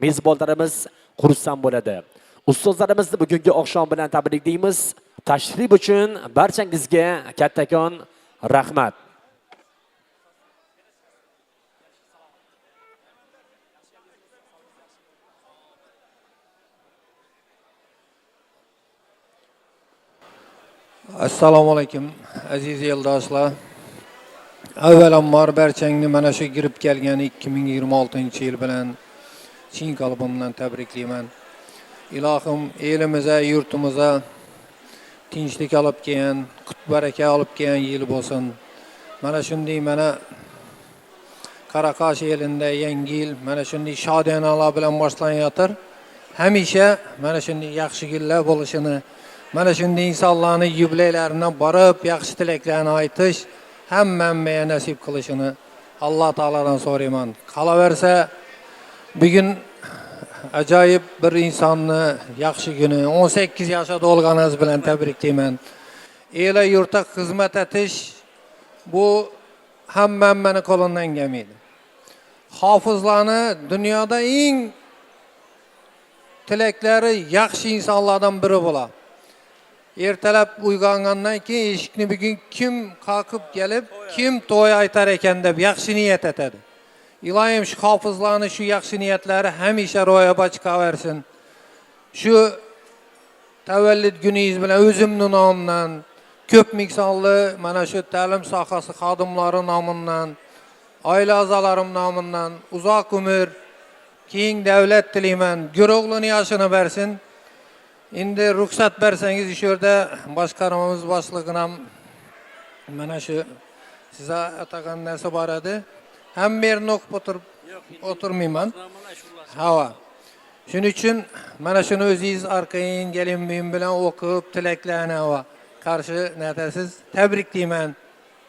Speaker 1: mezbonlarimiz xursand bo'ladi. Ustozlarimizni bugungi oqshom bilan tabriklaymiz. Tashrif uchun barchangizga kattakon rahmat.
Speaker 8: Assalomu alaykum aziz yo'ldoshlar. Avvalambor barchangni mana shu girib kelgan 2026-yil bilan chin qalbimdan tabriklayman. Ilohim elimizga, yurtimizga tinchlik olib kelgan, qut baraka olib kelgan yil bo'lsin. Mana shunday Qaraqosh elida yangi yil mana shunday shodiyanalar bilan boshlanayotir. Hamisha mana shunday yaxshi yillar bo'lishini, mana shunday insonlarning yubileylarına borib, yaxshi tilaklarni aytish hammaga nasib qilishini Alloh taoladan so'rayman. Qolaversa, bugun ajoyib bir insonni yaxshi kuni 18 yoshda to'lganingiz bilan tabriklayman. Ela yurtda xizmat etish bu hammani qo'lidan kelmaydi. Hofizlarni dunyoda eng tilaklari yaxshi insonlardan biri bo'ladi. Ertalab uyg'ongandan keyin eshikni bugun kim qoqib kelib, kim to'y aytar ekan deb yaxshi niyat etadi. Ilohim shu hofizlarni shu yaxshi niyatlari hamisha ro'yobga chiqaversin. Shu tavallud kuningiz bilan o'zimning nomimdan, ko'p miqdorli mana shu ta'lim sohasi xodimlari nomidan, oila a'zolarim nomidan uzoq umr, keng davlat tilayman. Guruhlarni yoshini bersin. Endi ruxsat bersangiz shu yerda boshqarmamiz boshlig'ini ham mana shu sizga atagan narsa bor edi. Hamma yerni o'qib o'tirmayman. Hava. Shuning uchun mana shuni o'zingiz orqayin kelin bilan o'qib tilaklarni va qarshi natasiz tabriklayman.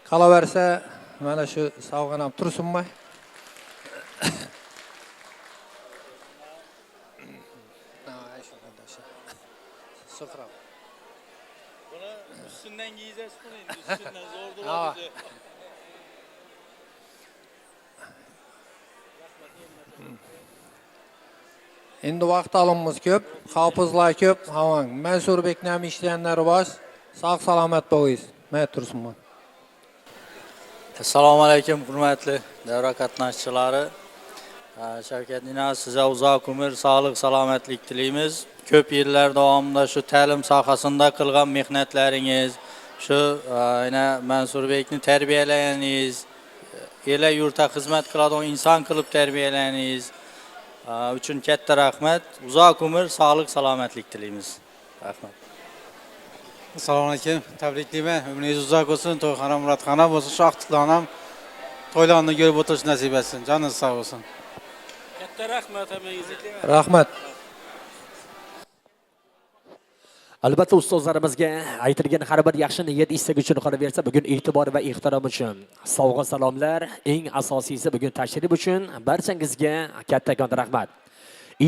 Speaker 8: Qolaversa mana shu sovg'ani ham tursunmay. Sıfır.
Speaker 2: Buni üstünden giyeceğiz bunu. Üstünden zor durur.
Speaker 8: Endi vaqt alımımız ko'p, hafızlar ko'p. Havan, Mansur Beknam ishlaganlar bor. Sog' salomat bo'lingiz. Men tursunman.
Speaker 9: Assalomu alaykum hurmatli davra qatnashchilari. Shavkat Nina sizga uzoq umr, sog'lik, salomatlik tilaymiz. Ko'p yillar davomida shu ta'lim sohasida qilgan mehnatlaringiz, shu Mansurbekni tarbiyalaningiz, ela yurtga xizmat qiladigan inson qilib tarbiyalaningiz uchun katta rahmat. Uzoq umr, sog'lik, salomatlik tilaymiz. Rahmat.
Speaker 10: Assalomu alaykum. Tabriklayman. Umringiz uzoq bo'lsin, to'yxona muratxona bo'lsin, shohtiqlarni ham to'ylarni ko'rib o'tirish nasib etsin. Joningiz sog' bo'lsin.
Speaker 4: Katta rahmat hammangizga.
Speaker 8: Rahmat.
Speaker 1: Albatta ustozlarimizga aytilgan har bir yaxshi niyat istak uchun qolaversa, bugun e'tibor va ehtirom uchun sovg'a salomlar, eng asosiysi bugun tashrif uchun barchangizga kattakon rahmat.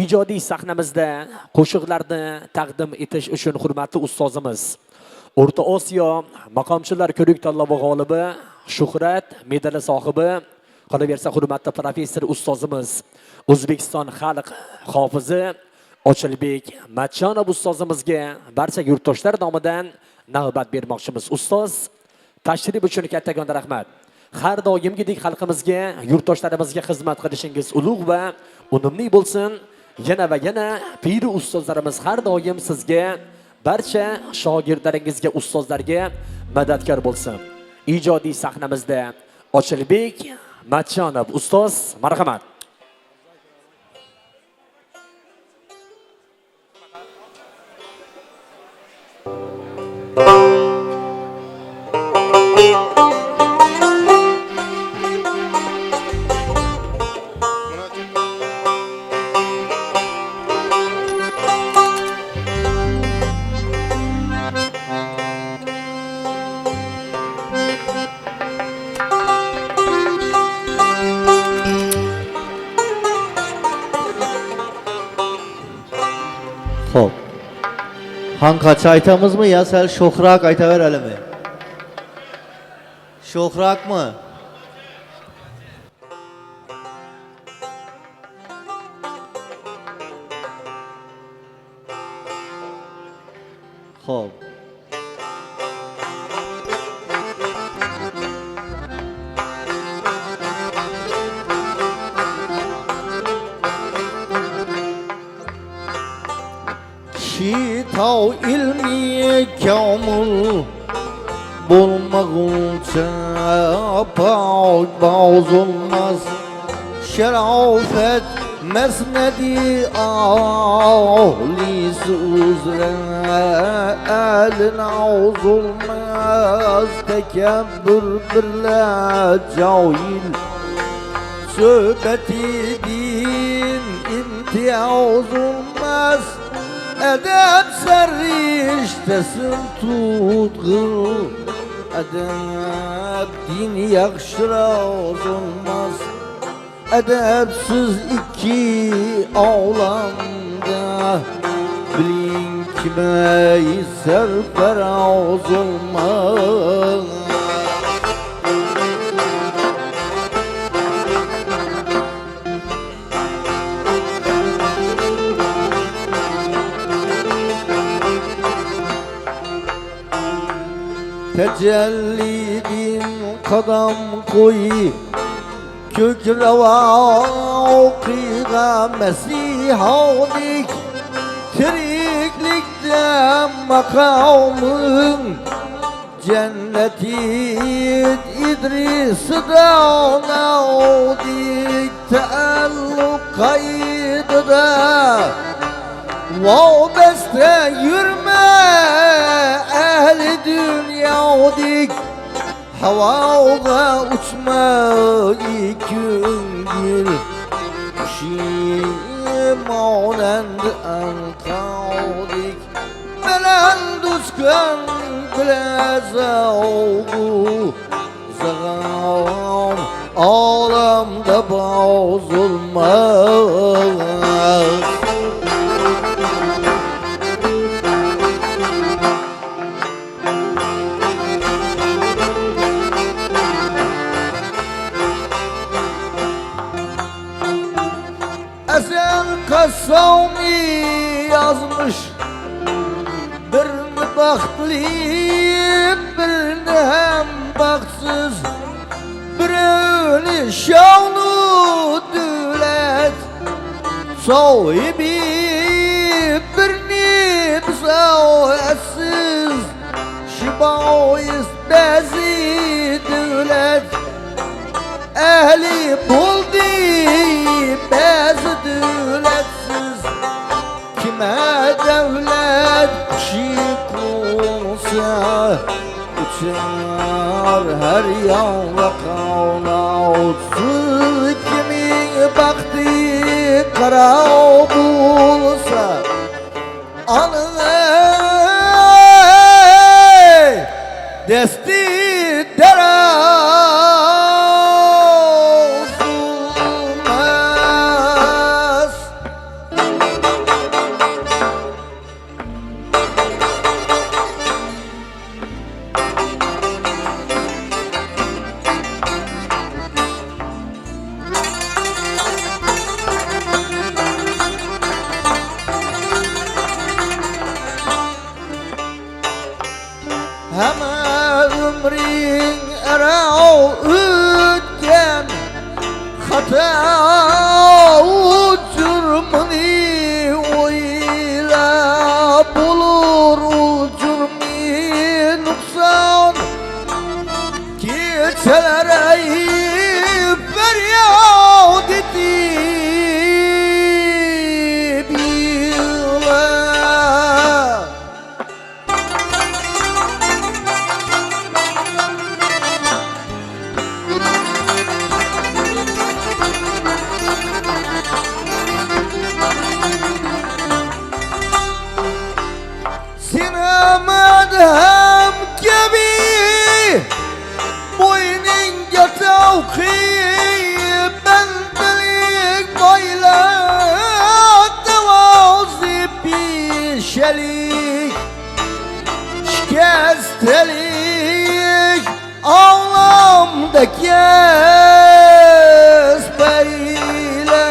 Speaker 1: Ijodiy sahnamizda qo'shiqlarni taqdim etish uchun hurmatli ustozimiz, O'rta Osiyo maqomchilar ko'rik tanlovi g'olibi, Shuhrat medali sohibi, qolaversa hurmatli professor ustozimiz, O'zbekiston xalq hofizi Ochilbek Matchonov ustozimizga barcha yurtdoshlar nomidan navbat bermoqchimiz. Ustoz, tashrif uchun kattakon rahmat. Har doimgidek xalqimizga, yurtdoshlarimizga xizmat qilishingiz ulug' va unumli bo'lsin. Yana va yana piri ustozlarimiz har doim sizga, barcha shogirdlaringizga, ustozlarga madadkor bo'lsin. Ijodiy sahnamizda Ochilbek Matchonov ustoz, marhamat.
Speaker 7: Xo'p. Hanqacha aytamizmi yo sal sho'xroq aytaveralimi? Sho'xroqmi? Xo'p. Şitav ilmi kamil bulmagunca pak bağız olmaz. Şerafet mesnedi ahlis üzere elin ağız olmaz. Tekebbür birle cahil söhbeti din imtiyaz olmaz. Edep serriştesin tutgul. Edep din yakşıraz olmaz. Edepsiz iki ağlamda bilin kime serferaz olmaz. Tecellidin kadam koy kökreva okıga mesihadik Tiriklikte makamın cenneti İdris'e naudik Tealluk kaydıda Vabeste yürme ehli dünyadik Havada uçma iküngül Şimanend enkaudik Belendusken glezavu Zagam alemde bozulmaz. Kassami yazmış birini baktlı birini hem baksız birini şanlı dövlet sahibi birini sahitsiz şibayız bezi dövlet ehli buldu bezi dövletsiz kime devlet çıkılsa uçar her yan vakana uçsuz kimin baktı kara bulsa anı desti derazulmaz. Hemen ömrün erao ütken hata cürmünü oyla bulur cürmü nuksan geçelere feryat edip yıla. Sinemadem gibi boynun yatavki bendelik böyle devazi pişelik şikestelik ağlamdaki esbeyle.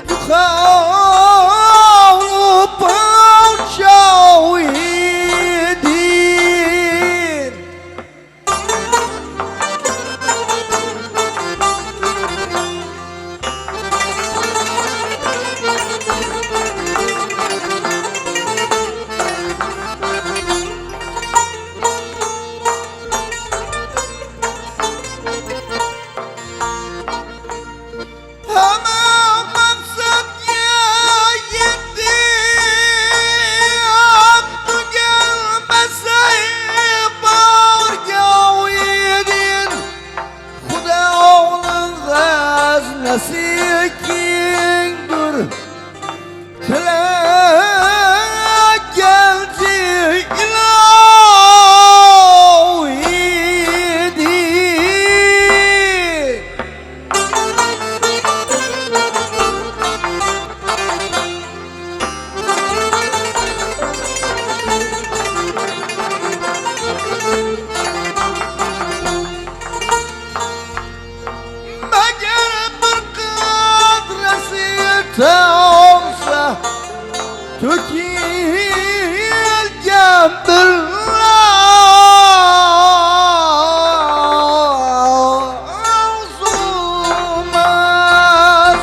Speaker 7: yukarı parçaydın. Hemen maksatya yettim, gelmese bargaydın. Xudo onun g'aznasi kengdir, tilak geldi ilohidin. Meğer bir kadresi olsa tökilgen bir olmaz.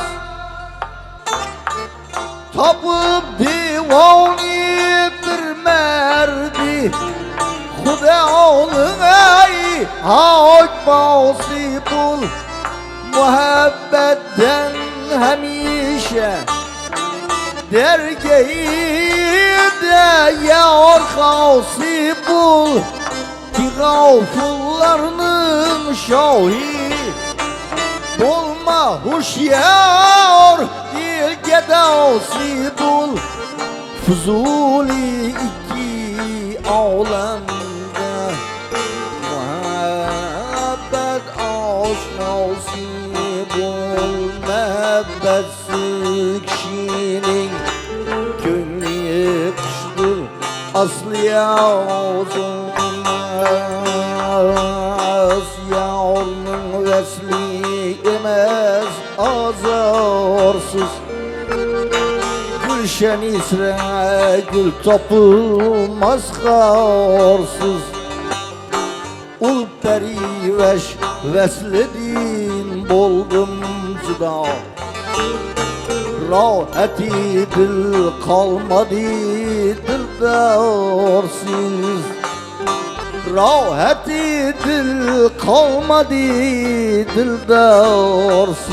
Speaker 7: Tapıp divani bir merdi, Xudo onun ey hak basi bul, muhabbetten hemişe dergahide yar hasi bul, ki gafurlarının şahi bulma huşyar, dilge dasi bul. Fuzuli iki alemde muhabbet aşnası bul. Mehbetsiz kişinin gönlü kıştır, aslı yazılmaz. Yavrum vesli emez azarsız, Gülşen isre gül topulmaz karsız. Ul periveş vesledin boldum cüda, rahati dil kalmadı dildarsız. Rahati dil kalmadı dildarsız.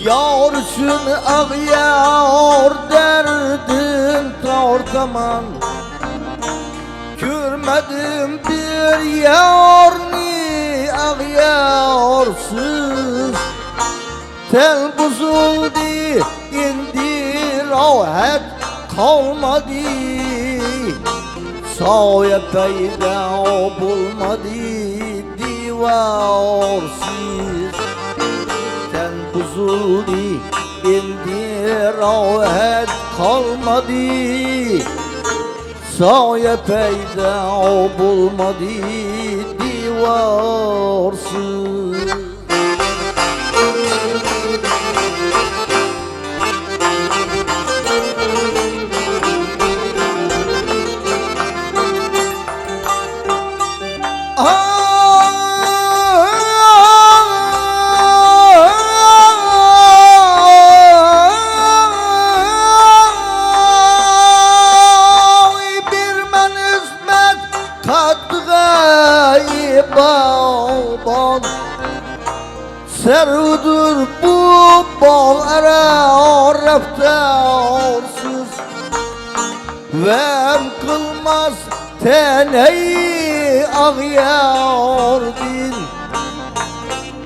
Speaker 7: Yarsın ağyar derdin tartaman, görmedim bir yar ni ağyarsız. Tel bozuldu indi rahat kalmadı, sağya peyda bulmadı divarsız. Tel bozuldu indi rahat kalmadı, sağya peyda bulmadı divarsız. Bir men hizmet katkı bağban, serudur bu bal araftarsız. Vem kılmaz teneyi ağyar din,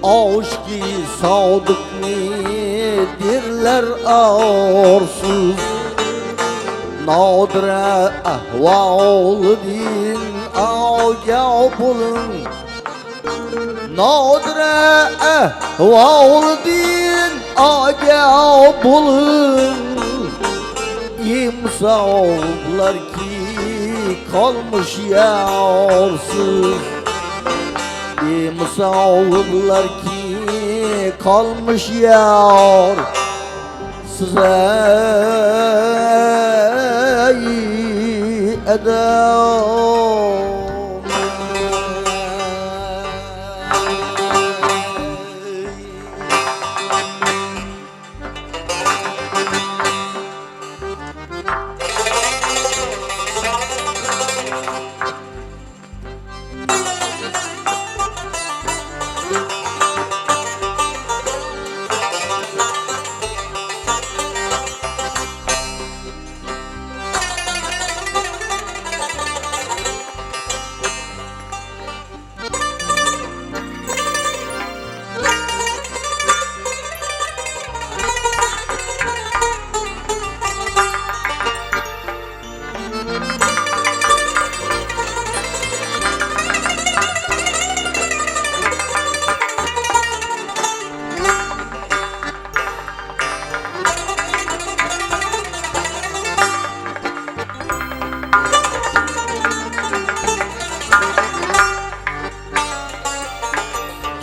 Speaker 7: aşkı sadık nedirler arsız. Nadire ahval din agah bulun, nadire ahval din agah bulun. İmsallar ki kalmış yarsız. İmsallar ki kalmış yar size edem.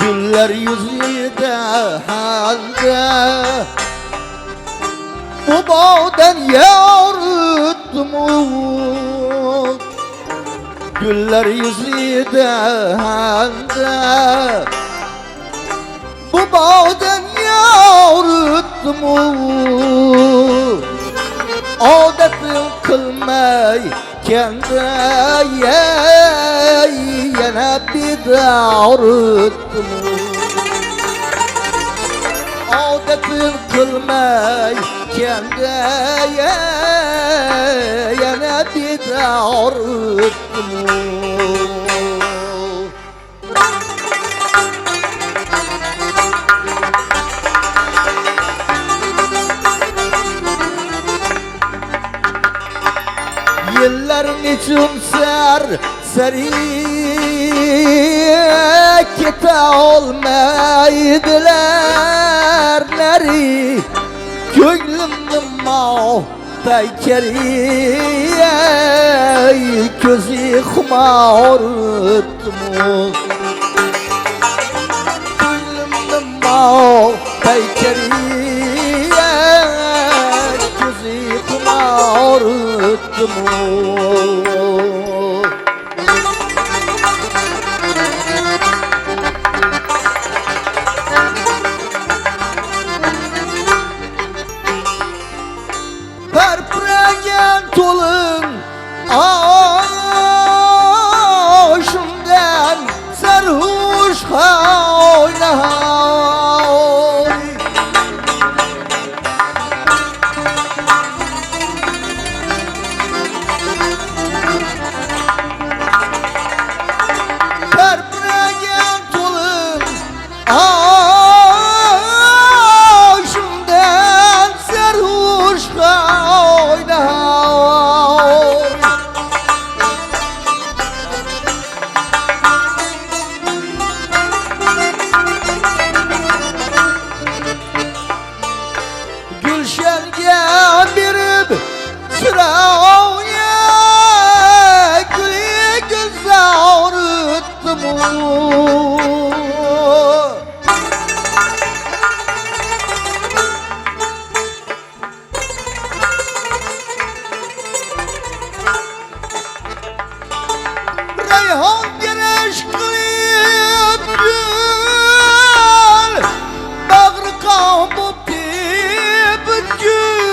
Speaker 7: Güller yüzüde halde bu bağdan yağırdım. Güller yüzüde halde bu bağdan yağırdım. Adetim kılmay kendi yana bir dağırdım. Adetim kılmay kendi yana bir dağırdım. Yılların için seri kete olmaydılar neri gönlümün mağ beykeri gözü kumar ettim. Gönlümün mağ beykeri gözü kumar ettim. Perpregen tolun aşımdan sarhoş oynar. Perpregen tolun aşımdan sarhoş Gülşen'e birib sıraya gülü güzel ettim. Reyhan güneş kılıp gül bağrı kabup tip gül.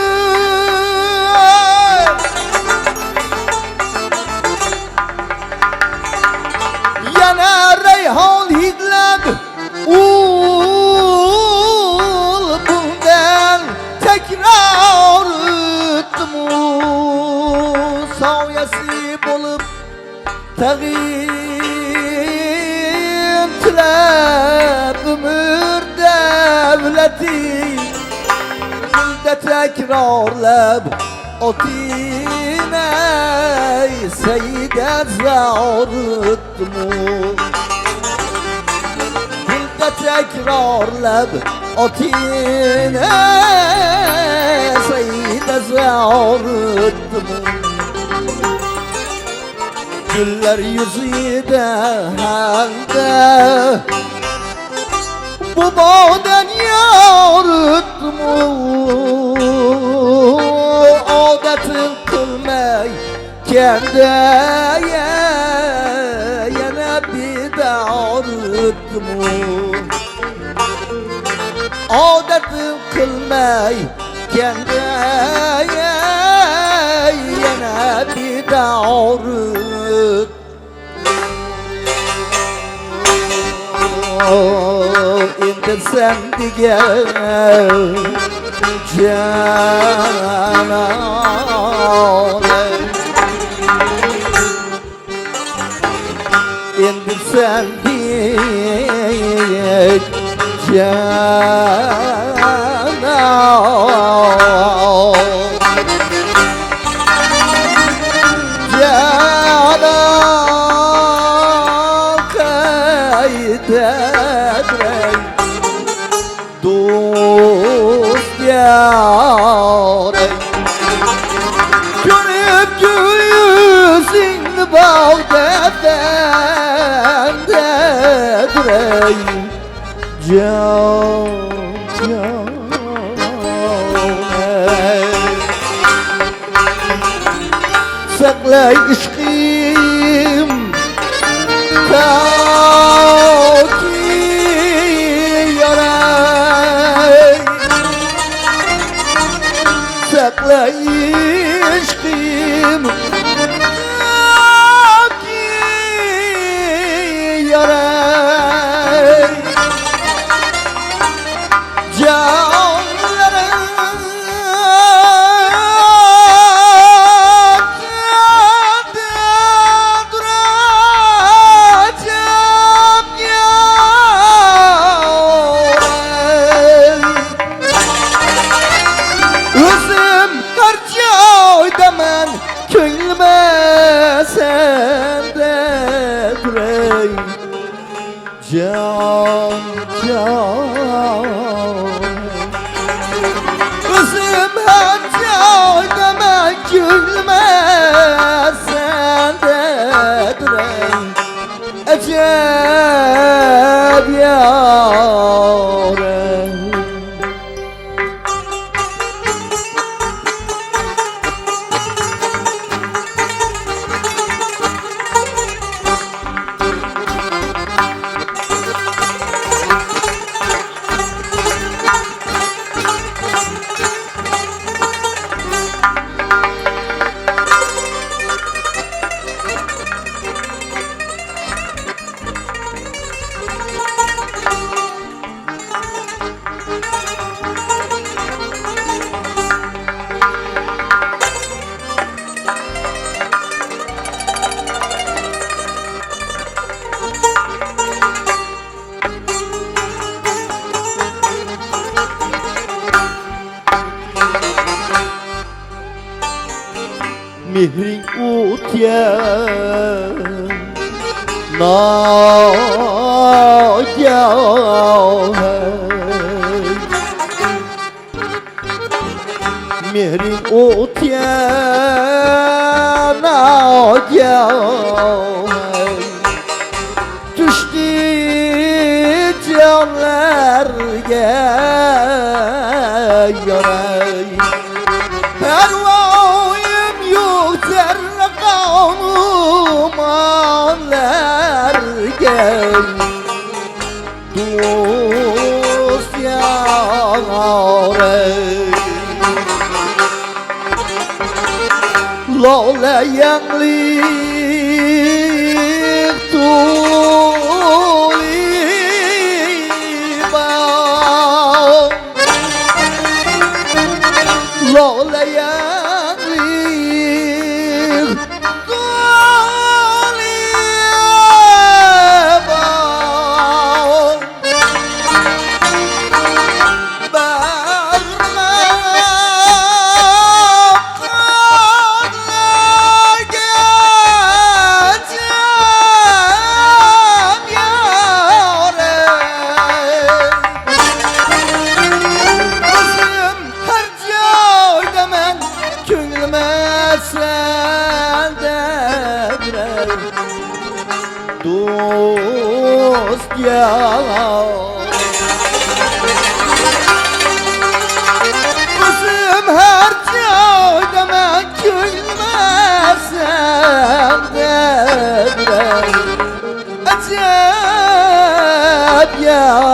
Speaker 7: Yana reyhan hidleb ul bundan tekrar ettim. Savyası bolup Tağim tilab ömür devleti Gülde tekrarlab otine Seyyide zârıtmu Gülde tekrarlab otine Seyyide bize ağrıttı mı? Güller yüzüde halde bu baden yarıttı mı? Adetin kılmay kendi yine bir de ağrıttı mı? Adetin kılmay kendi yine bir de ağrıttı. İndir sen gel canane, indir sen gel canane, dost yâre görüp yüzünü bağdadan dedreyim can saklay aşkım ta ki yaray saklay aşkım ta ki yaray Özüm her caydama gülmesen dedireyim Ecep yâre mihrin utya nagah mihrin utya nagah düştü canlarga yaray pervayım yok zerre kanım anlarga dost yâre lale yanglik tuliban lale yanglik tuliban bağırma yar. Gözüm her çağda ben gülmesem de acep yar.